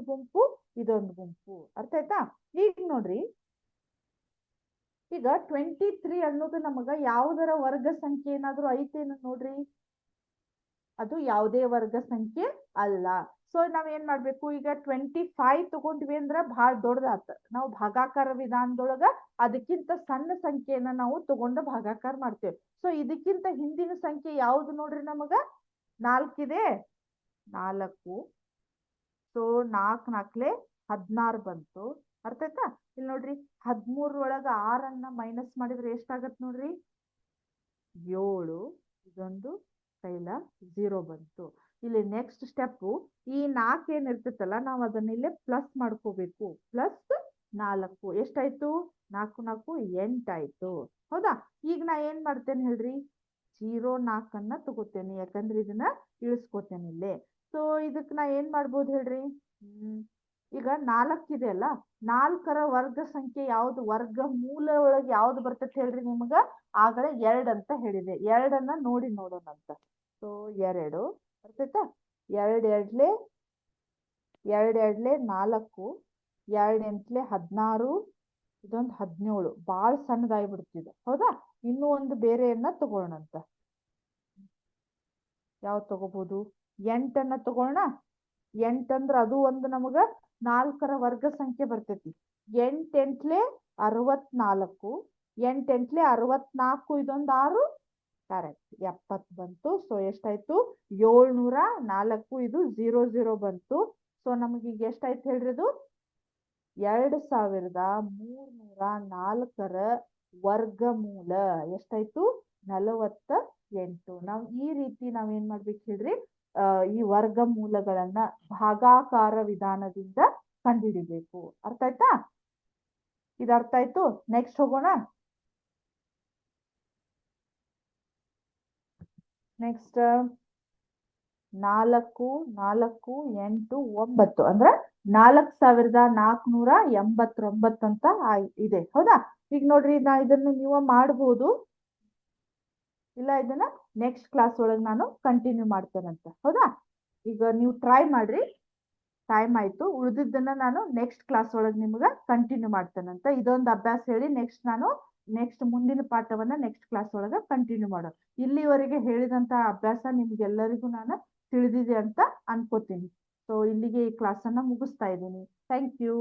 ಗುಂಪು, ಇದೊಂದು ಗುಂಪು. ಅರ್ಥ ಆಯ್ತಾ? ಈಗ ನೋಡ್ರಿ, ಈಗ 23 ಅನ್ನೋದು ನಮಗ ಯಾವುದರ ವರ್ಗ ಸಂಖ್ಯೆ ಏನಾದ್ರೂ ಐತೇನು ನೋಡ್ರಿ? ಅದು ಯಾವುದೇ ವರ್ಗ ಸಂಖ್ಯೆ ಅಲ್ಲ. ಸೊ ನಾವ್ ಏನ್ ಮಾಡ್ಬೇಕು, ಈಗ 25 ತಗೊಂಡ್ವಿ ಅಂದ್ರ ಬಹಳ ದೊಡ್ಡದಾತ. ನಾವು ಭಾಗಾಕಾರ ವಿಧಾನದೊಳಗ ಅದಕ್ಕಿಂತ ಸಣ್ಣ ಸಂಖ್ಯೆಯನ್ನ ನಾವು ತಗೊಂಡು ಭಾಗಾಕಾರ ಮಾಡ್ತೇವೆ. ಸೊ ಇದಕ್ಕಿಂತ ಹಿಂದಿನ ಸಂಖ್ಯೆ ಯಾವ್ದು ನೋಡ್ರಿ? ನಮಗ 4 ಇದೆ. 4. ಸೊ 4 4 16 ಬಂತು. ಅರ್ಥ ಆಯ್ತಾ? ಇಲ್ಲಿ ನೋಡ್ರಿ, 13 ಒಳಗ 6 ಮೈನಸ್ ಮಾಡಿದ್ರೆ ಎಷ್ಟಾಗತ್ ನೋಡ್ರಿ? 7. ಇದೊಂದು ಕೈಲ 0 ಬಂತು. ಇಲ್ಲಿ ನೆಕ್ಸ್ಟ್ ಸ್ಟೆಪ್, ಈ 4 ಏನಿರ್ತೈತಲ್ಲ ನಾವು ಅದನ್ನ ಇಲ್ಲೇ ಪ್ಲಸ್ ಮಾಡ್ಕೋಬೇಕು. +4 ಎಷ್ಟಾಯ್ತು? 4 4 8 ಆಯ್ತು. ಹೌದಾ? ಈಗ ನಾ ಏನ್ ಮಾಡ್ತೇನೆ ಹೇಳ್ರಿ, 04 ತಗೋತೇನೆ, ಯಾಕಂದ್ರೆ ಇದನ್ನ ಇಳಿಸ್ಕೋತೇನೆ ಇಲ್ಲೇ. ಸೊ ಇದಕ್ ನಾ ಏನ್ ಮಾಡ್ಬೋದು ಹೇಳ್ರಿ? ಈಗ 4 ಇದೆ ಅಲ್ಲ, 4ರ ವರ್ಗ ಸಂಖ್ಯೆ ಯಾವ್ದು? ವರ್ಗ ಮೂಲ ಒಳಗೆ ಯಾವ್ದು ಬರ್ತೈತೆ ಹೇಳ್ರಿ ನಿಮ್ಗ? ಆಗಲೇ 2 ಅಂತ ಹೇಳಿದೆ. 2 ನೋಡಿ ನೋಡೋಣ ಅಂತ. ಸೊ 2 ಬರ್ತೈತಾ? 2 2 2 2 4, 2 8 16, ಇದೊಂದು 17. ಬಾಳ ಸಣ್ಣದಾಗ್ಬಿಡ್ತಿದೆ. ಹೌದಾ? ಇನ್ನೂ ಒಂದು ಬೇರೆಯನ್ನ ತಗೋಣಂತ. ಯಾವ್ದು ತಗೋಬಹುದು? 8 ತಗೋಣ. 8 ಅಂದ್ರ ಅದು ಒಂದು ನಮಗ 4ರ ವರ್ಗ ಸಂಖ್ಯೆ ಬರ್ತೈತಿ. 8 8 64, ಎಂಟೆಂಟ್ಲೆ 64, ಇದೊಂದು 6, ಕರೆಕ್ಟ್ 70 ಬಂತು. ಸೊ ಎಷ್ಟಾಯ್ತು 704, ಇದು 00 ಬಂತು. ಸೊ ನಮಗೀಗ ಎಷ್ಟಾಯ್ತು ಹೇಳ್ರಿ ಅದು 2304 ವರ್ಗಮೂಲ ಎಷ್ಟಾಯ್ತು 48. ನಾವು ಈ ರೀತಿ ನಾವೇನ್ ಮಾಡ್ಬೇಕು ಹೇಳ್ರಿ, ಈ ವರ್ಗಮೂಲಗಳನ್ನ ಭಾಗಾಕಾರ ವಿಧಾನದಿಂದ ಕಂಡುಹಿಡಿಬೇಕು. ಅರ್ಥ ಆಯ್ತಾ? ಇದು ಅರ್ಥ ಆಯ್ತು. ನೆಕ್ಸ್ಟ್ ಹೋಗೋಣ. ನೆಕ್ಸ್ಟ್ 4, 4, 8, 9 ಅಂದ್ರೆ 4489 ಅಂತ ಇದೆ. ಹೌದಾ? ಈಗ ನೋಡ್ರಿ, ನಾ ಇದನ್ನು ನೀವು ಮಾಡಬಹುದು, ಇಲ್ಲ ಇದನ್ನ ನೆಕ್ಸ್ಟ್ ಕ್ಲಾಸ್ ಒಳಗೆ ನಾನು ಕಂಟಿನ್ಯೂ ಮಾಡ್ತೇನಂತ. ಹೌದಾ? ಈಗ ನೀವು ಟ್ರೈ ಮಾಡ್ರಿ. ಟೈಮ್ ಆಯ್ತು. ಉಳಿದಿದ್ದನ್ನ ನಾನು ನೆಕ್ಸ್ಟ್ ಕ್ಲಾಸ್ ಒಳಗೆ ನಿಮ್ಗೆ ಕಂಟಿನ್ಯೂ ಮಾಡ್ತೇನಂತ. ಇದೊಂದು ಅಭ್ಯಾಸ ಹೇಳಿ ನೆಕ್ಸ್ಟ್ ಮುಂದಿನ ಪಾಠವನ್ನ ನೆಕ್ಸ್ಟ್ ಕ್ಲಾಸ್ ಒಳಗೆ ಕಂಟಿನ್ಯೂ ಮಾಡೋಣ. ಇಲ್ಲಿವರೆಗೆ ಹೇಳಿದಂತ ಅಭ್ಯಾಸ ನಿಮ್ಗೆಲ್ಲರಿಗೂ ನಾನು ತಿಳಿದಿದೆ ಅಂತ ಅನ್ಕೋತೀನಿ. ಸೊ ಇಲ್ಲಿಗೆ ಈ ಕ್ಲಾಸ್ ಅನ್ನ ಮುಗಿಸ್ತಾ ಇದ್ದೀನಿ. Thank you.